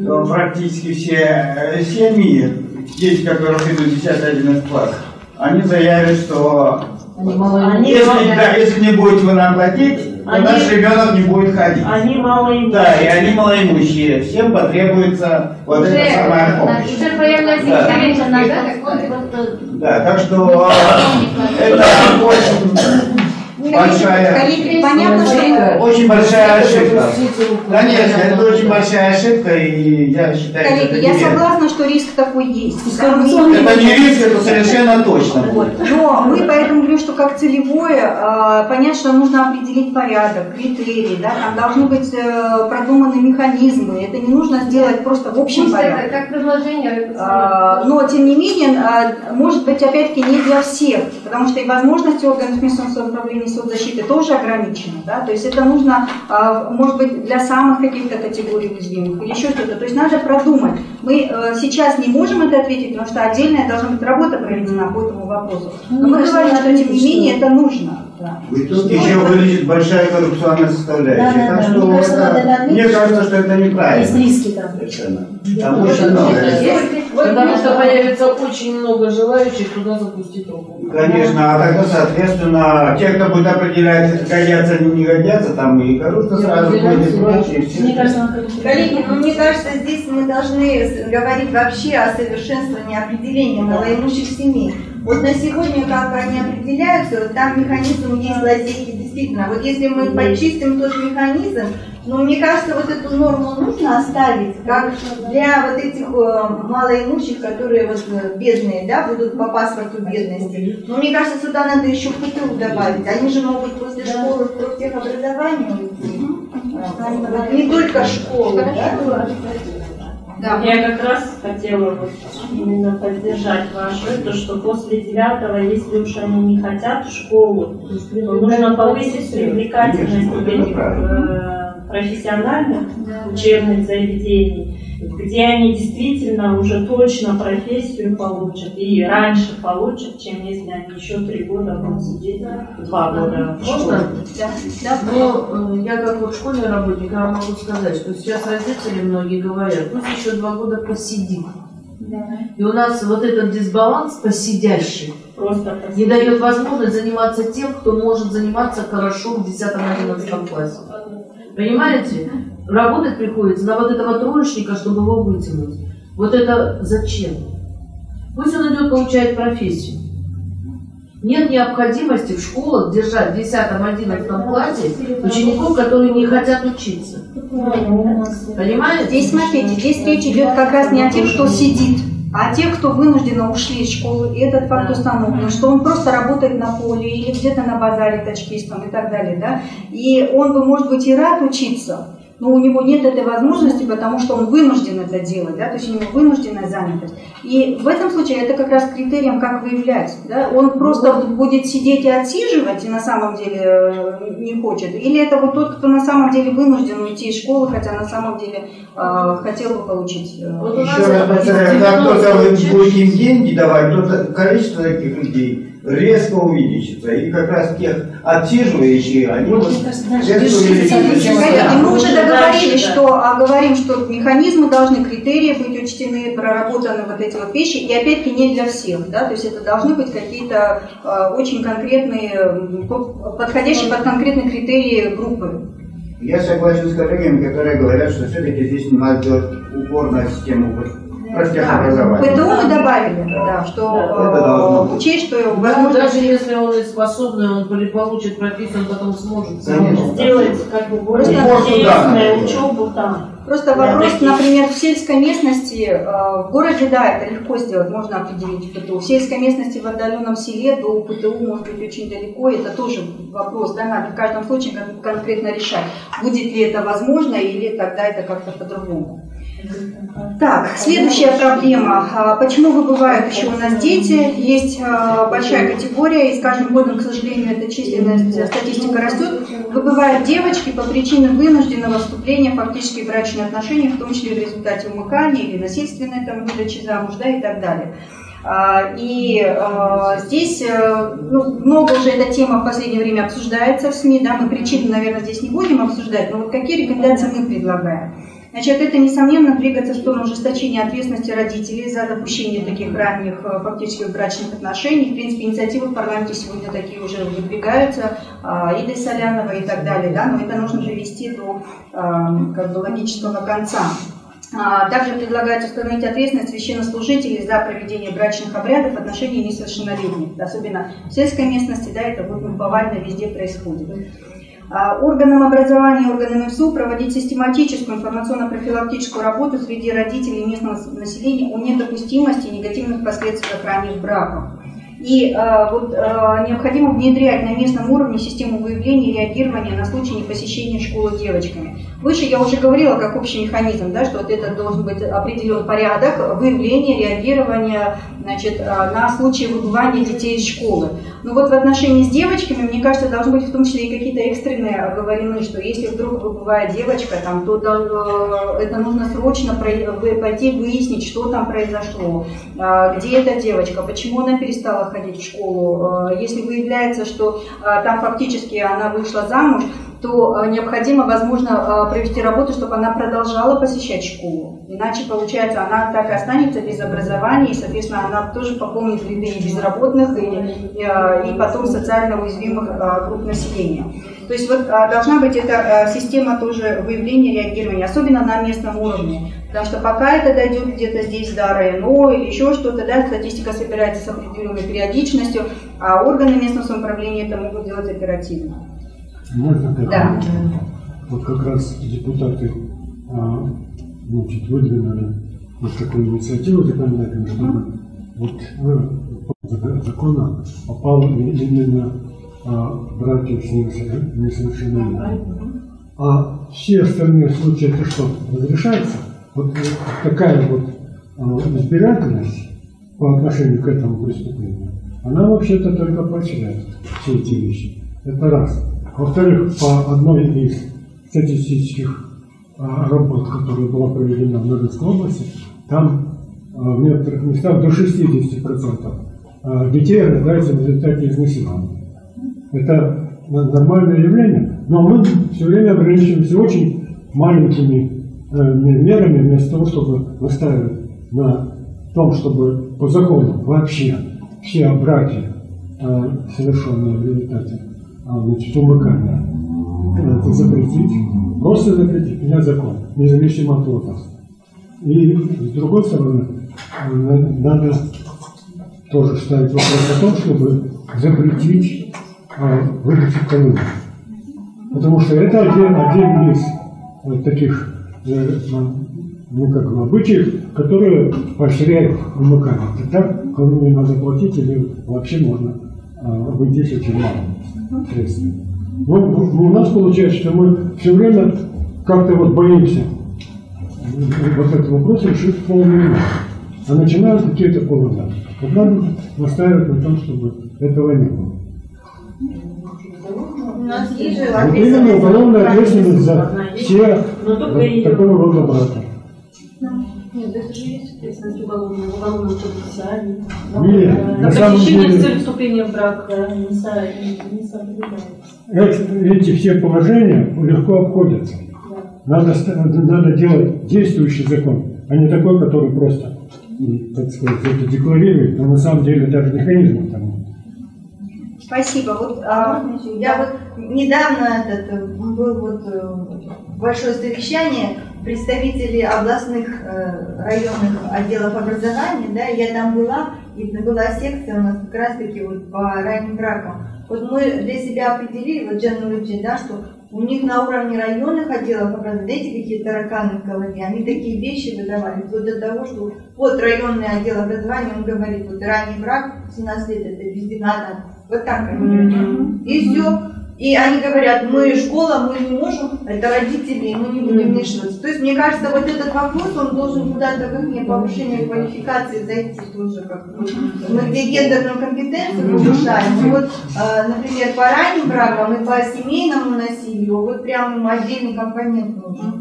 то практически все семьи, дети, которые идут в 10-11 класс, они заявят, что если не будете вы нам платить, то наш ребенок не будет ходить. Они малоимущие. Да, и они малоимущие. Всем потребуется вот эта самая помощь. Уже появляется да, так что это очень большая, понятно, что очень большая ошибка. Конечно, это очень большая ошибка, и я считаю, коллеги, что это я неверно. согласна, что риск такой есть. Это не риск, это совершенно точно. Вот. Но мы поэтому говорим, что как целевое, понятно, что нужно определить порядок, критерии, да, там должны быть продуманы механизмы. Это не нужно сделать просто в общем порядке. Как предложение. Но, тем не менее, может быть, опять-таки, не для всех, потому что и возможности органов местного самоуправления и соцзащиты тоже ограничены. Да? То есть это нужно, может быть, для самых каких-то категорий уязвимых или еще что-то. То есть надо продумать. Мы сейчас не можем это ответить, потому что отдельная должна быть работа проведена по этому вопросу. Но мы говорим, что, тем не менее, это нужно. Да. И тут еще вылезет большая коррупционная составляющая. Да, Так да, что мне кажется, надо это отметить, мне кажется, что это неправильно. Есть риски там. Совершенно. Там очень много. Потому что появится очень много желающих туда запустить руку. Конечно, а тогда, соответственно, те, кто будет определять, годятся или не годятся, там и коррупция сразу будет. Мне кажется, он как-то... Коллеги, ну мне кажется, здесь мы должны говорить вообще о совершенствовании определения малоимущих семей. Вот на сегодня, как они определяются, там механизм есть лазейки, действительно. Вот если мы почистим тот механизм, но мне кажется, вот эту норму нужно оставить, как для вот этих малоимущих, которые вот бедные, да, будут по паспорту бедности. Но мне кажется, сюда надо еще ПТУ добавить. Они же могут после школы в профтехобразование уйти. Вот не только школы, да? Да, я как раз хотела вот именно поддержать ваше, то, что после 9, если уж они не хотят в школу, то нужно повысить привлекательность этих профессиональных учебных заведений, где они действительно уже точно профессию получат и раньше получат, чем если они еще 3 года будут сидеть, 2 года в школе. Но я как вот школьный работник, я могу сказать, что сейчас родители многие говорят, пусть еще 2 года посидит. И у нас вот этот дисбаланс посидящий Просто не дает возможность заниматься тем, кто может заниматься хорошо в 10-11 классе. Понимаете? Работать приходится на вот этого троечника, чтобы его вытянуть. Вот это зачем? Пусть он идет, получает профессию. Нет необходимости в школах держать в 10-11 классе учеников, которые не хотят учиться. Понимаете? Здесь, смотрите, здесь речь идет как раз не о тех, кто сидит, а о тех, кто вынужденно ушли из школы, и этот факт установлен, что он просто работает на поле или где-то на базаре тачкистом и так далее, да, и он бы, может быть, и рад учиться, но у него нет этой возможности, потому что он вынужден это делать, да, то есть у него вынужденная занятость. И в этом случае это как раз критерием, как выявлять, да, он просто будет сидеть и отсиживать, и на самом деле не хочет, или это вот тот, кто на самом деле вынужден уйти из школы, хотя на самом деле хотел бы получить. Вот у нас Еще раз повторяю, когда кто-то будет им деньги давать, то количество таких людей резко увеличится. И как раз тех отсиживающих, они вот резко увеличатся. Мы уже договорились, говорим, что механизмы должны, критерии быть учтены, проработаны вот эти вот вещи, и опять-таки не для всех, да, то есть это должны быть какие-то очень конкретные, подходящие под конкретные критерии группы. Я согласен с коллегами, которые говорят, что все-таки здесь надо делать упор на систему профтехобразования. ПТУ мы добавили, да, что учесть, что возможно, даже если он и способный, он получит профессию, он потом сможет сделать как бы более интересную учебу там. Просто вопрос, например, в сельской местности, в городе, да, это легко сделать, можно определить ПТУ. В сельской местности, в отдаленном селе до ПТУ может быть очень далеко, это тоже вопрос, да, надо в каждом случае конкретно решать, будет ли это возможно или тогда это как-то по-другому. Так, следующая проблема. Почему выбывают еще у нас дети? Есть большая категория, и с каждым годом, к сожалению, эта численность, статистика растет. Выбывают девочки по причине вынужденного вступления фактически в брачные отношения, в том числе в результате умыкания или насильственной там, выдачи замуж, да, и так далее. И здесь много уже эта тема в последнее время обсуждается в СМИ, да, мы причины, наверное, здесь не будем обсуждать, но вот какие рекомендации мы предлагаем? Значит, это, несомненно, двигаться в сторону ужесточения ответственности родителей за допущение таких ранних фактических брачных отношений. В принципе, инициативы в парламенте сегодня такие уже выдвигаются, Идой Соляновой и так далее, да, но это нужно довести до как бы логического конца. Также предлагают установить ответственность священнослужителей за проведение брачных обрядов в отношении несовершеннолетних. Особенно в сельской местности, да, это вот повально везде происходит. Органам образования и органам МСУ проводить систематическую информационно-профилактическую работу среди родителей местного населения о недопустимости и негативных последствиях ранних браков. И необходимо внедрять на местном уровне систему выявления и реагирования на случай непосещения школы девочками. Выше я уже говорила, как общий механизм, да, что вот это должен быть определен порядок выявления, реагирования значит, на случай выбывания детей из школы. Но вот в отношении с девочками, мне кажется, должны быть в том числе и какие-то экстренные оговорены, что если вдруг выбывает девочка, там, то это нужно срочно пойти выяснить, что там произошло, где эта девочка, почему она перестала ходить в школу. Если выявляется, что там фактически она вышла замуж, то необходимо, возможно, провести работу, чтобы она продолжала посещать школу. Иначе, получается, она так и останется без образования, и, соответственно, она тоже пополнит ряды и безработных, и потом социально уязвимых групп населения. То есть вот должна быть эта система тоже выявления, реагирования, особенно на местном уровне. Потому что пока это дойдет где-то здесь до РНО или еще что-то, да, статистика собирается с определенной периодичностью, а органы местного самоуправления это могут делать оперативно. Можно так? Да. Вот как раз депутаты выдвинули вот такую инициативу законодательную, чтобы вот закона попал именно братьев с несовершеннолетними. А все остальные случаи, это что, разрешается? Вот такая вот избирательность по отношению к этому преступлению, она вообще-то только поощряет все эти вещи. Это раз. Во-вторых, по одной из статистических работ, которая была проведена в Норильской области, там в некоторых местах до 60% детей рождаются в результате изнасилования. Это нормальное явление, но мы все время ограничиваемся очень маленькими мерами, вместо того, чтобы настаивать на том, чтобы по закону вообще все браки, совершенные в результате умыкания, это запретить, просто запретить, не закон, независимо от возраста. И с другой стороны, надо тоже ставить вопрос о том, чтобы запретить выдачу колонии. Потому что это один из таких обычаев, которые поощряют умыкание. Тогда колонию надо платить или вообще можно выйти с очень малым средством. Но у нас получается, что мы все время как-то вот боимся вот этот вопрос решить в полной мере. А начинают какие-то поводы. Вот надо настаивать на том, чтобы этого не было. У нас есть же вот именно уголовная ответственность за все такого рода браки. Нет, это же есть ответственность уголовного кодекса. Нет, на самом деле с целью вступления в брак не соблюдается. Эти все положения легко обходятся. Надо делать действующий закон, а не такой, который просто, так сказать, это декларирует, но на самом деле даже механизм там. Спасибо. Вот, я вот недавно был большое совещание представителей областных районных отделов образования, да, я там была, и была секция у нас как раз таки вот по ранним бракам. Вот мы для себя определили, вот Джан, да, что у них на уровне районных отделов образования, эти какие тараканы в голове, они такие вещи выдавали, вплоть до того, что вот районный отдел образования, он говорит, вот ранний брак, 17 лет, это везде надо, вот так они говорят. И все. И они говорят, мы школа, мы не можем, это родители, мы не будем вмешиваться. То есть, мне кажется, вот этот вопрос, он должен куда-то в их повышение квалификации зайти тоже. Мы где гендерную компетенцию повышаем. Вот, например, по ранним бракам и по семейному насилию, вот прям им отдельный компонент нужен.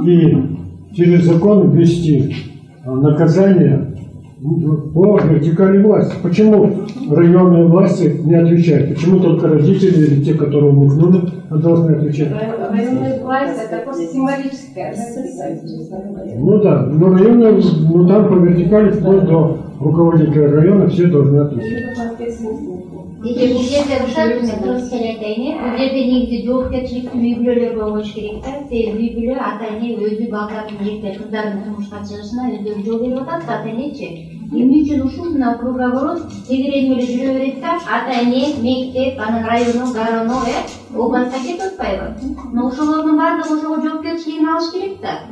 И через закон ввести наказание по вертикали власти. Почему районные власти не отвечают? Почему только родители или те, которые умыкнули, должны отвечать? Районная власть – это просто символическая. Ну да, но районы, там по вертикали вплоть до руководителя района все должны отвечать. Егер бұл жерде мен дұрыс айтайын, бұл жерде негізі жауапкершілікті үй-бүлелер болушы керек та. Себебі үй-бүле ата-ана өзі балдардың ерте қыздардың тұрмысқа шығышына өздері жол беріп отырады, ата-анашы. Эмне үчүн ушул мына круговорот тегеренип эле жүрө берет да, ата-ана, мектеп, анан району, гарону, областка кетип атпайбы. Но ошолордун баардыгы ошого жоопкерчилигин алыш керек да.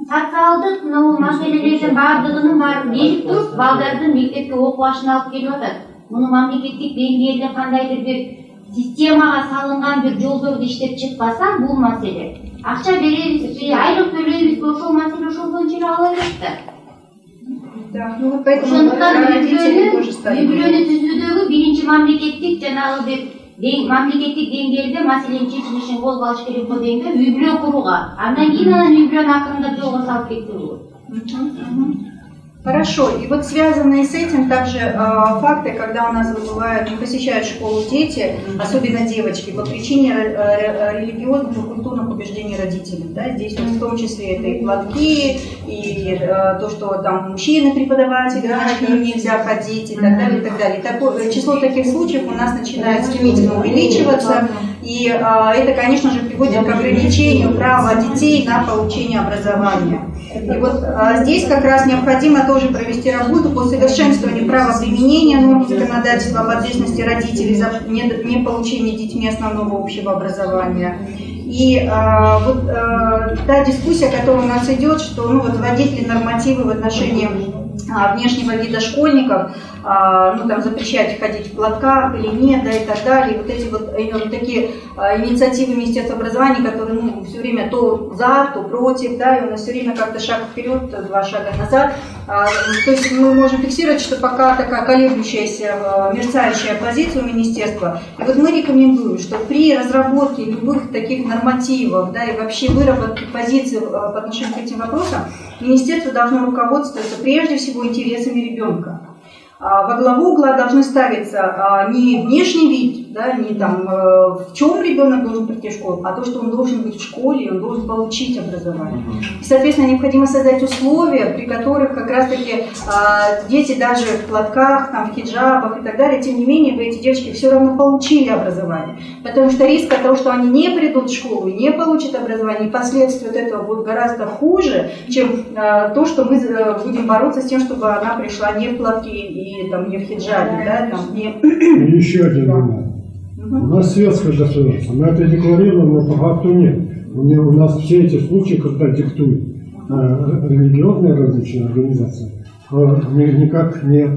Социалдык мына маселелердин баардыгынын баары белип туруп, балдардын мектепке окуу башына алып келип атат. Муну мамлекеттик деңгээлде кандайдыр бир системага салынган бир жолдорду иштеп чыкпаса, бул маселе. Акча беребиз, айлык төлөйбүз, ошол маселе ошол боюнча эле ала берет да. Да, ну вот поэтому Ошондуктан родители тоже стали. үй-бүлөнү түзүүдөгү биринчи мамлекеттик жанагы бир мамлекеттик деңгээлде маселени чечилишин колго алыш керек го дегенде үй-бүлө курууга. Андан кийин анан үй-бүлөнү акырындап жолго салып кетсе болот. Хорошо. И вот связанные с этим также факты, когда у нас бывают, не посещают школу дети, особенно девочки, по причине религиозных и культурных убеждений родителей. Да? Здесь в том числе это и платки, и то, что там мужчины преподаватели, к ним нельзя ходить и так далее, и так далее. Число таких случаев у нас начинает стремительно увеличиваться, и это, конечно же, приводит к ограничению права детей на получение образования. И вот здесь как раз необходимо тоже провести работу по совершенствованию права применения норм законодательства об ответственности родителей за неполучение детьми основного общего образования. И вот та дискуссия, которая у нас идет, что вводить ли нормативы в отношении внешнего вида школьников, там запрещать ходить в платках или нет, да, и так далее. Вот эти вот такие инициативы Министерства образования, которые все время то за, то против, да, и у нас все время как-то шаг вперед, два шага назад. То есть мы можем фиксировать, что пока такая колеблющаяся, мерцающая позиция у министерства. И вот мы рекомендуем, что при разработке любых таких нормативов, да, и вообще выработке позиции по отношению к этим вопросам, министерство должно руководствоваться прежде всего интересами ребенка. Во главу угла должны ставиться не внешний вид, да, не там, в чем ребенок должен прийти в школу, а то, что он должен быть в школе, и он должен получить образование. И, соответственно, необходимо создать условия, при которых как раз-таки дети даже в платках, там, в хиджабах и так далее, тем не менее, эти девочки все равно получили образование. Потому что риск того, что они не придут в школу и не получат образование, и последствия от этого будут гораздо хуже, чем то, что мы будем бороться с тем, чтобы она пришла не в платке и там, не в хиджабе, да, там, не... И еще один момент. У нас светское государство, мы это декларируем, но по факту нет. У нас все эти случаи, когда диктуют религиозные различные организации, никак не,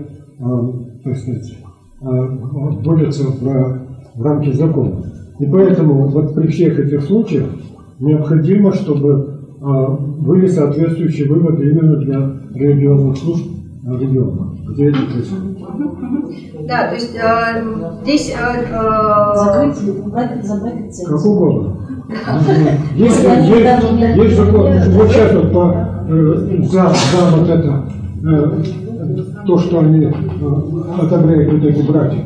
так сказать, борются в рамки закона. И поэтому вот при всех этих случаях необходимо, чтобы были соответствующие выводы именно для религиозных служб региона, где это происходит. Да, то есть здесь... Как угодно. Есть закон, вот сейчас вот за вот это, то, что они одобряют вот эти братья,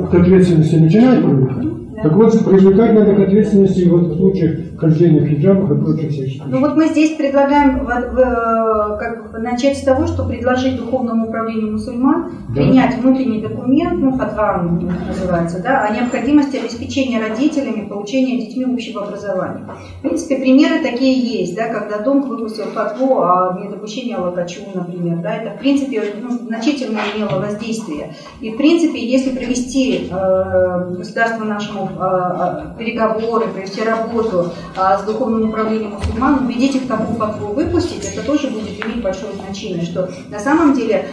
к ответственности начинают привлекать. Так вот, привлекать надо к ответственности вот в случае хождения в хиджабах и прочих всяких. Ну вот мы здесь предлагаем начать с того, что предложить Духовному управлению мусульман принять внутренний документ, фатва называется, да, о необходимости обеспечения родителями получения детьми общего образования. В принципе, примеры такие есть, да, когда Дом выпустил фатву о недопущении аллахачу, например, да, это в принципе значительно имело воздействие. И в принципе, если провести государству нашему переговоры, провести работу с Духовным управлением мусульман, убедить их такую фатву выпустить, это тоже будет иметь большое значение, что на самом деле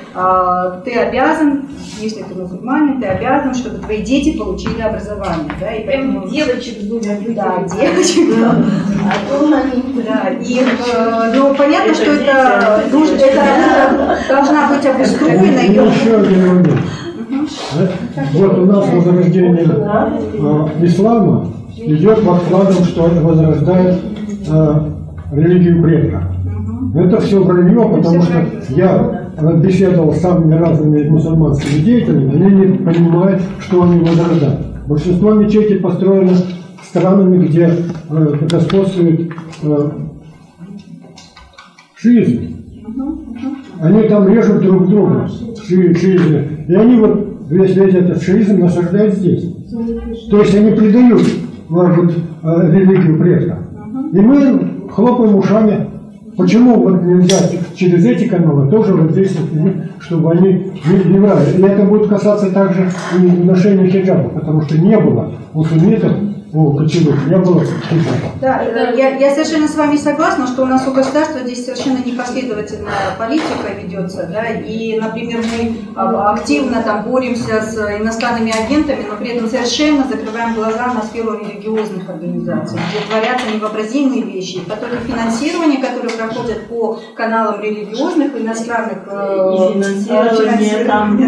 ты обязан, если ты мусульманин, ты обязан, чтобы твои дети получили образование. Да, и поэтому... Девочек будут. Да, девочек. Да, и, ну, понятно, что эта работа должна быть обустроена. Еще один момент. Вот у нас возрождение ислама идет под флагом, что это возрождает религию предков. Это все вранье, потому что я беседовал с самыми разными мусульманскими деятелями, они не понимают, что они возрождают. Большинство мечетей построено странами, где господствует шиизм. Они там режут друг друга, шиизм. И они вот весь этот шиизм насаждают здесь. То есть они предают, может быть, религию предков. И мы хлопаем ушами. Почему вот нельзя через эти каналы тоже вот здесь, чтобы они не врали. И это будет касаться также и ношения хиджаба, потому что не было у суннитов у ключевых не было. Да, я совершенно с вами согласна, что у нас у государства здесь совершенно непоследовательная политика ведется, да, и, например, мы активно там боремся с иностранными агентами, но при этом совершенно закрываем глаза на сферу религиозных организаций, где творятся невообразимые вещи. Потоки финансирования, которые проходят по каналам религиозных, иностранных финансирование там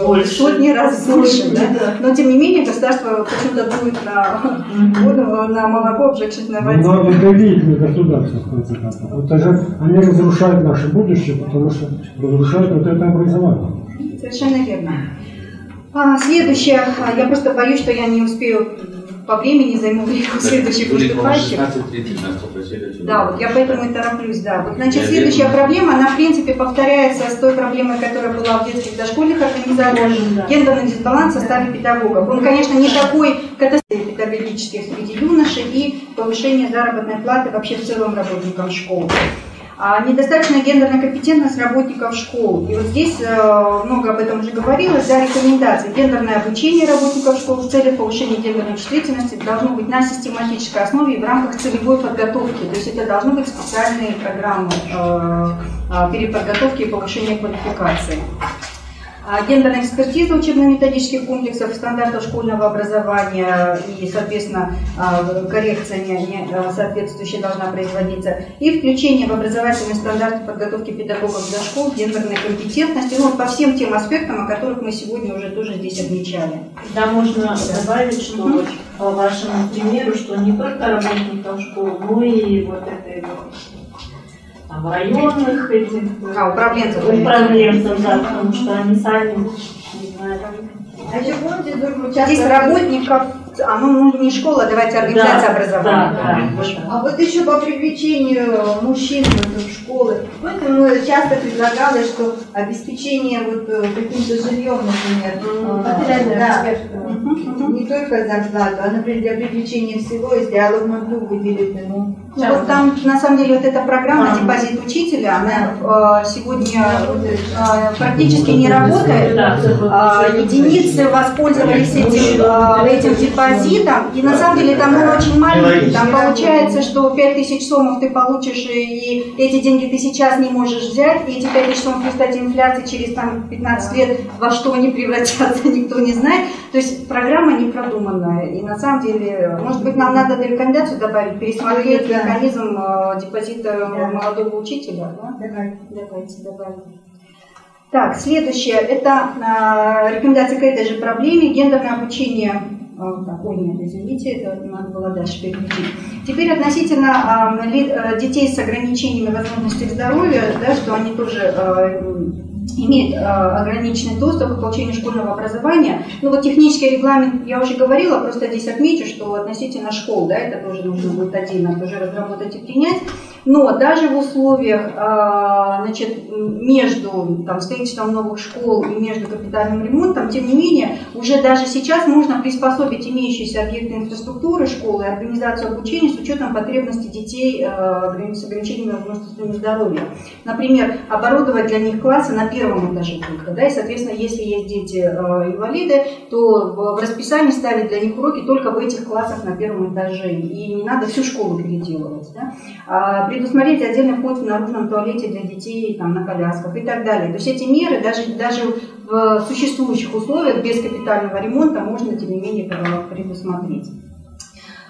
больше. Сотни раз больше, да? Но тем не менее государство почему-то дует на молоко в жечетной воде. Но это видно государство, в конце концов. Это же они разрушают наше будущее, потому что разрушают вот это образование. Совершенно верно. Следующее, я просто боюсь, что я не успею по времени, займу время следующих выступающих. Да, вот я поэтому и тороплюсь, да. Вот, значит, следующая проблема, она в принципе повторяется с той проблемой, которая была в детских дошкольных организациях, гендерный дисбаланс в составе педагогов. Он, конечно, не такой катастрофический педагогический среди юношей и повышение заработной платы вообще в целом работникам школ. Недостаточная гендерная компетентность работников школ. И вот здесь много об этом уже говорилось, да, рекомендации. Гендерное обучение работников школ в целях повышения гендерной чувствительности должно быть на систематической основе и в рамках целевой подготовки. То есть это должны быть специальные программы переподготовки и повышения квалификации. Гендерная экспертиза учебно-методических комплексов, стандартов школьного образования и, соответственно, коррекция соответствующая должна производиться. И включение в образовательные стандарты подготовки педагогов для школ гендерной компетентности, ну, по всем тем аспектам, о которых мы сегодня уже тоже здесь отмечали. Да, можно добавить, что вот по вашему примеру, что не только работникам школ, но и вот этой вот в районных этих управленцев, да, потому что они сами не знают. А еще помните, здесь работников, не школа, давайте организация образования. А вот еще по привлечению мужчин в школы, помните, мы часто предлагали, что обеспечение вот каким-то жильем, например, не только зарплату, а, например, для привлечения всего, если Аллахманту выделит, вот там, на самом деле, вот эта программа «Депозит учителя», она сегодня практически не работает. Единицы воспользовались этим депозитом, и на самом деле там он очень маленький. Там получается, что 5000 сомов ты получишь, и эти деньги ты сейчас не можешь взять, и эти 5000 сомов плюс, кстати, инфляции через 15 лет во что они превратятся, никто не знает. То есть программа не продуманная. И на самом деле, может быть, нам надо рекомендацию добавить, пересмотреть механизм депозита молодого учителя. Да? Давайте добавим. Так, следующее, это рекомендация к этой же проблеме, гендерное обучение. Ой, нет, извините, это надо было дальше переключить. Теперь относительно детей с ограничениями возможностей здоровья, да, что они тоже имеют ограниченный доступ к получению школьного образования. Ну вот технический регламент, я уже говорила, просто здесь отмечу, что относительно школ, да, это тоже нужно будет отдельно тоже разработать и принять. Но даже в условиях, значит, между там, строительством новых школ и между капитальным ремонтом, тем не менее, уже даже сейчас можно приспособить имеющиеся объекты инфраструктуры школы и организацию обучения с учетом потребностей детей с ограничениями возможностями здоровья. Например, оборудовать для них классы на первом этаже только, да, и, соответственно, если есть дети-инвалиды, то в расписании ставить для них уроки только в этих классах на первом этаже, и не надо всю школу переделывать, да. Предусмотреть отдельный вход в наружном туалете для детей там, на колясках и так далее. То есть эти меры даже в существующих условиях без капитального ремонта можно, тем не менее, предусмотреть.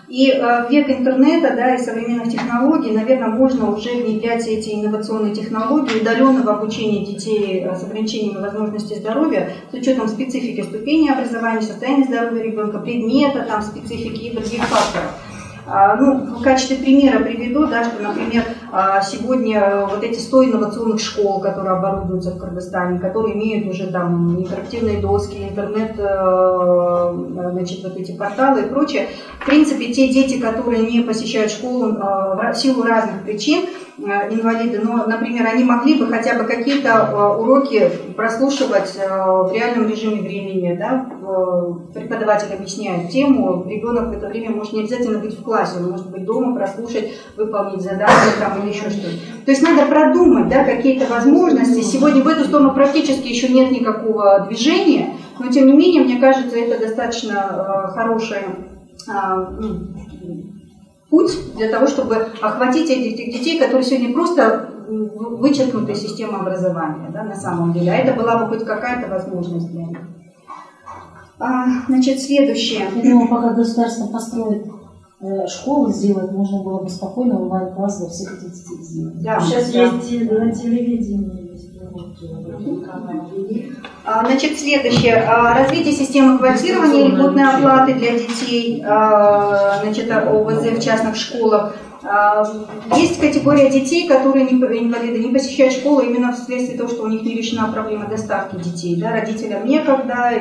И в век интернета, да, и современных технологий, наверное, можно уже внедрять эти инновационные технологии удаленного обучения детей с ограничениями возможностей здоровья с учетом специфики ступени образования, состояния здоровья ребенка, предмета, там, специфики и других факторов. Ну, в качестве примера приведу, да, что, например, сегодня вот эти 100 инновационных школ, которые оборудуются в Кыргызстане, которые имеют уже там интерактивные доски, интернет, значит, вот эти порталы и прочее. В принципе, те дети, которые не посещают школу в силу разных причин, инвалиды, но, например, они могли бы хотя бы какие-то уроки прослушивать в реальном режиме времени, да? Преподаватель объясняет тему, ребенок в это время может не обязательно быть в классе, он может быть дома, прослушать, выполнить задание там, или еще что-то. То есть надо продумать, да, какие-то возможности. Сегодня в эту сторону практически еще нет никакого движения, Но тем не менее, мне кажется, это достаточно хороший путь для того, чтобы охватить этих детей, которые сегодня просто вычеркнуты из системы образования, да, на самом деле. А это была бы хоть какая-то возможность для них. Значит, следующее. Я думаю, пока государство построит школы сделать, можно было бы спокойно онлайн-класс для всех этих детей сделать. Да, сейчас есть на телевидении. Значит, следующее. Развитие системы квотирования льготной оплаты для детей, значит, ОВЗ в частных школах. Есть категория детей, которые инвалиды, не посещают школу именно вследствие того, что у них не решена проблема доставки детей. Да, родителям некогда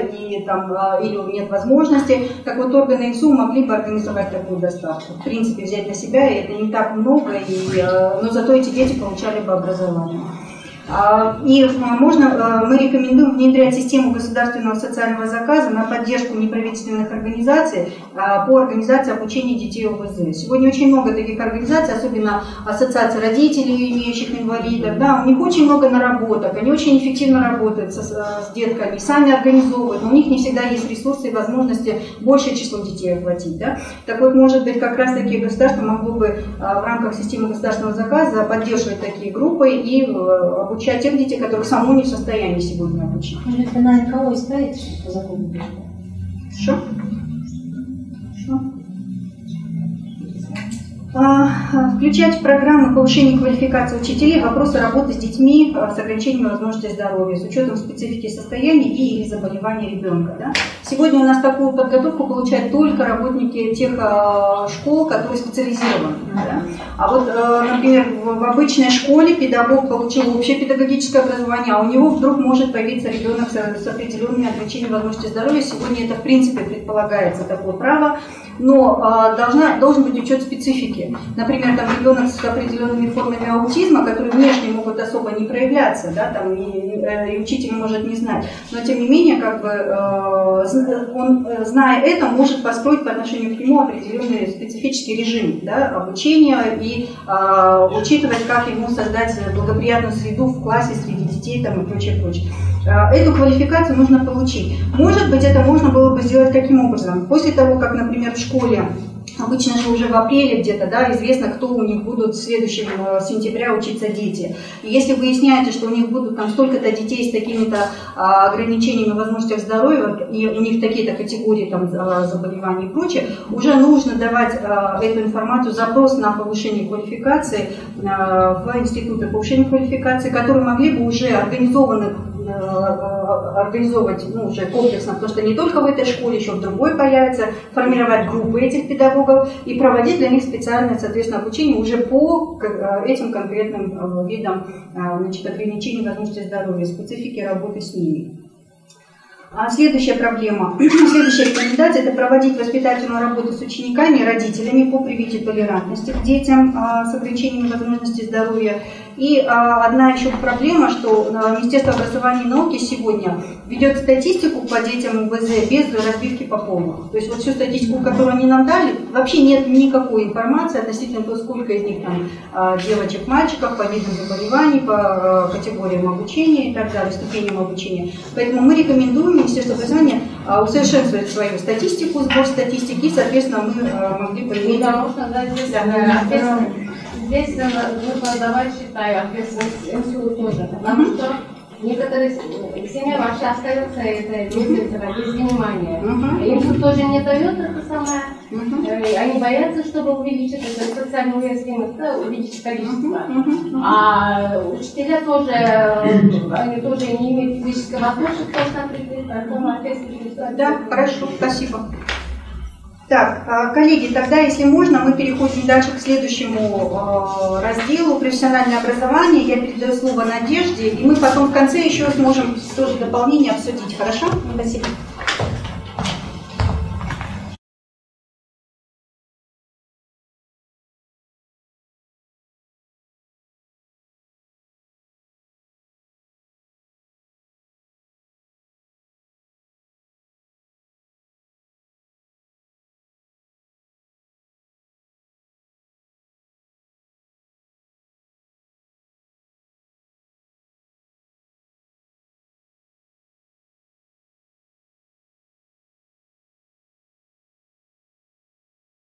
или нет возможности. Так вот, органы ИСУ могли бы организовать такую доставку. В принципе, взять на себя, и это не так много, но зато эти дети получали бы образование. И мы рекомендуем внедрять систему государственного социального заказа на поддержку неправительственных организаций по организации обучения детей ОВЗ. Сегодня очень много таких организаций, особенно ассоциации родителей, имеющих инвалидов. Да, у них очень много наработок, они очень эффективно работают с детками, сами организовывают, но у них не всегда есть ресурсы и возможности большее число детей охватить. Да? Так вот, может быть, как раз таки государство могло бы в рамках системы государственного заказа поддерживать такие группы и обучать тех детей, которых само не в состоянии сегодня обучить. Может, вы на НКО исправите, что по закону было? Хорошо. Включать в программы повышения квалификации учителей вопросы работы с детьми с ограничением возможностей здоровья, с учетом специфики состояния и или заболевания ребенка. Да? Сегодня у нас такую подготовку получают только работники тех школ, которые специализированы. Да? А вот, например, в обычной школе педагог получил общее педагогическое образование, а у него вдруг может появиться ребенок с определенными ограничениями возможностей здоровья. Сегодня это в принципе предполагается такое право. Но должен быть учет специфики. Например, там ребенок с определенными формами аутизма, которые внешне могут особо не проявляться, да, там, и учитель может не знать. Но тем не менее, как бы, он, зная это, может построить по отношению к нему определенный специфический режим, да, обучения и учитывать, как ему создать благоприятную среду в классе среди детей там, и прочее, прочее. Эту квалификацию нужно получить. Может быть, это можно было бы сделать каким образом? После того, как, например, в школе, обычно же уже в апреле где-то, да, известно, кто у них будут в следующем сентября учиться дети. И если выясняете, что у них будут там столько-то детей с такими-то ограничениями в возможностях здоровья, и у них такие-то категории там, заболеваний и прочее, уже нужно давать эту информацию, запрос на повышение квалификации в институты повышения квалификации, которые могли бы уже организовывать уже комплексно, потому что не только в этой школе, еще в другой появится, формировать группы этих педагогов и проводить для них специальное, соответственно, обучение уже по этим конкретным видам, значит, ограничений возможностей здоровья, специфики работы с ними. Следующая проблема, следующая рекомендация – это проводить воспитательную работу с учениками и родителями по привитию толерантности к детям с ограничениями возможностей здоровья. И одна еще проблема, что Министерство образования и науки сегодня ведет статистику по детям УВЗ без разбивки по полу. То есть вот всю статистику, которую они нам дали, вообще нет никакой информации относительно того, сколько из них там девочек, мальчиков, по видам заболеваний, по категориям обучения и так далее, ступеням обучения. Поэтому мы рекомендуем Министерству образования усовершенствовать свою статистику, сбор статистики, и, соответственно, мы могли бы иметь... Здесь нужно давать, считаю, ответственность МСУ тоже, потому что некоторые семьи вообще остаются без внимания. МСУ тоже не дает это самое, они боятся, чтобы увеличить это социальную уязвимость, да, увеличить количество. А учителя тоже, они тоже не имеют физической возможности просто определить, поэтому ответственность. Да, хорошо, спасибо. Так, коллеги, тогда, если можно, мы переходим дальше к следующему разделу профессиональное образование. Я передаю слово Надежде, и мы потом в конце еще сможем тоже дополнение обсудить. Хорошо? Спасибо.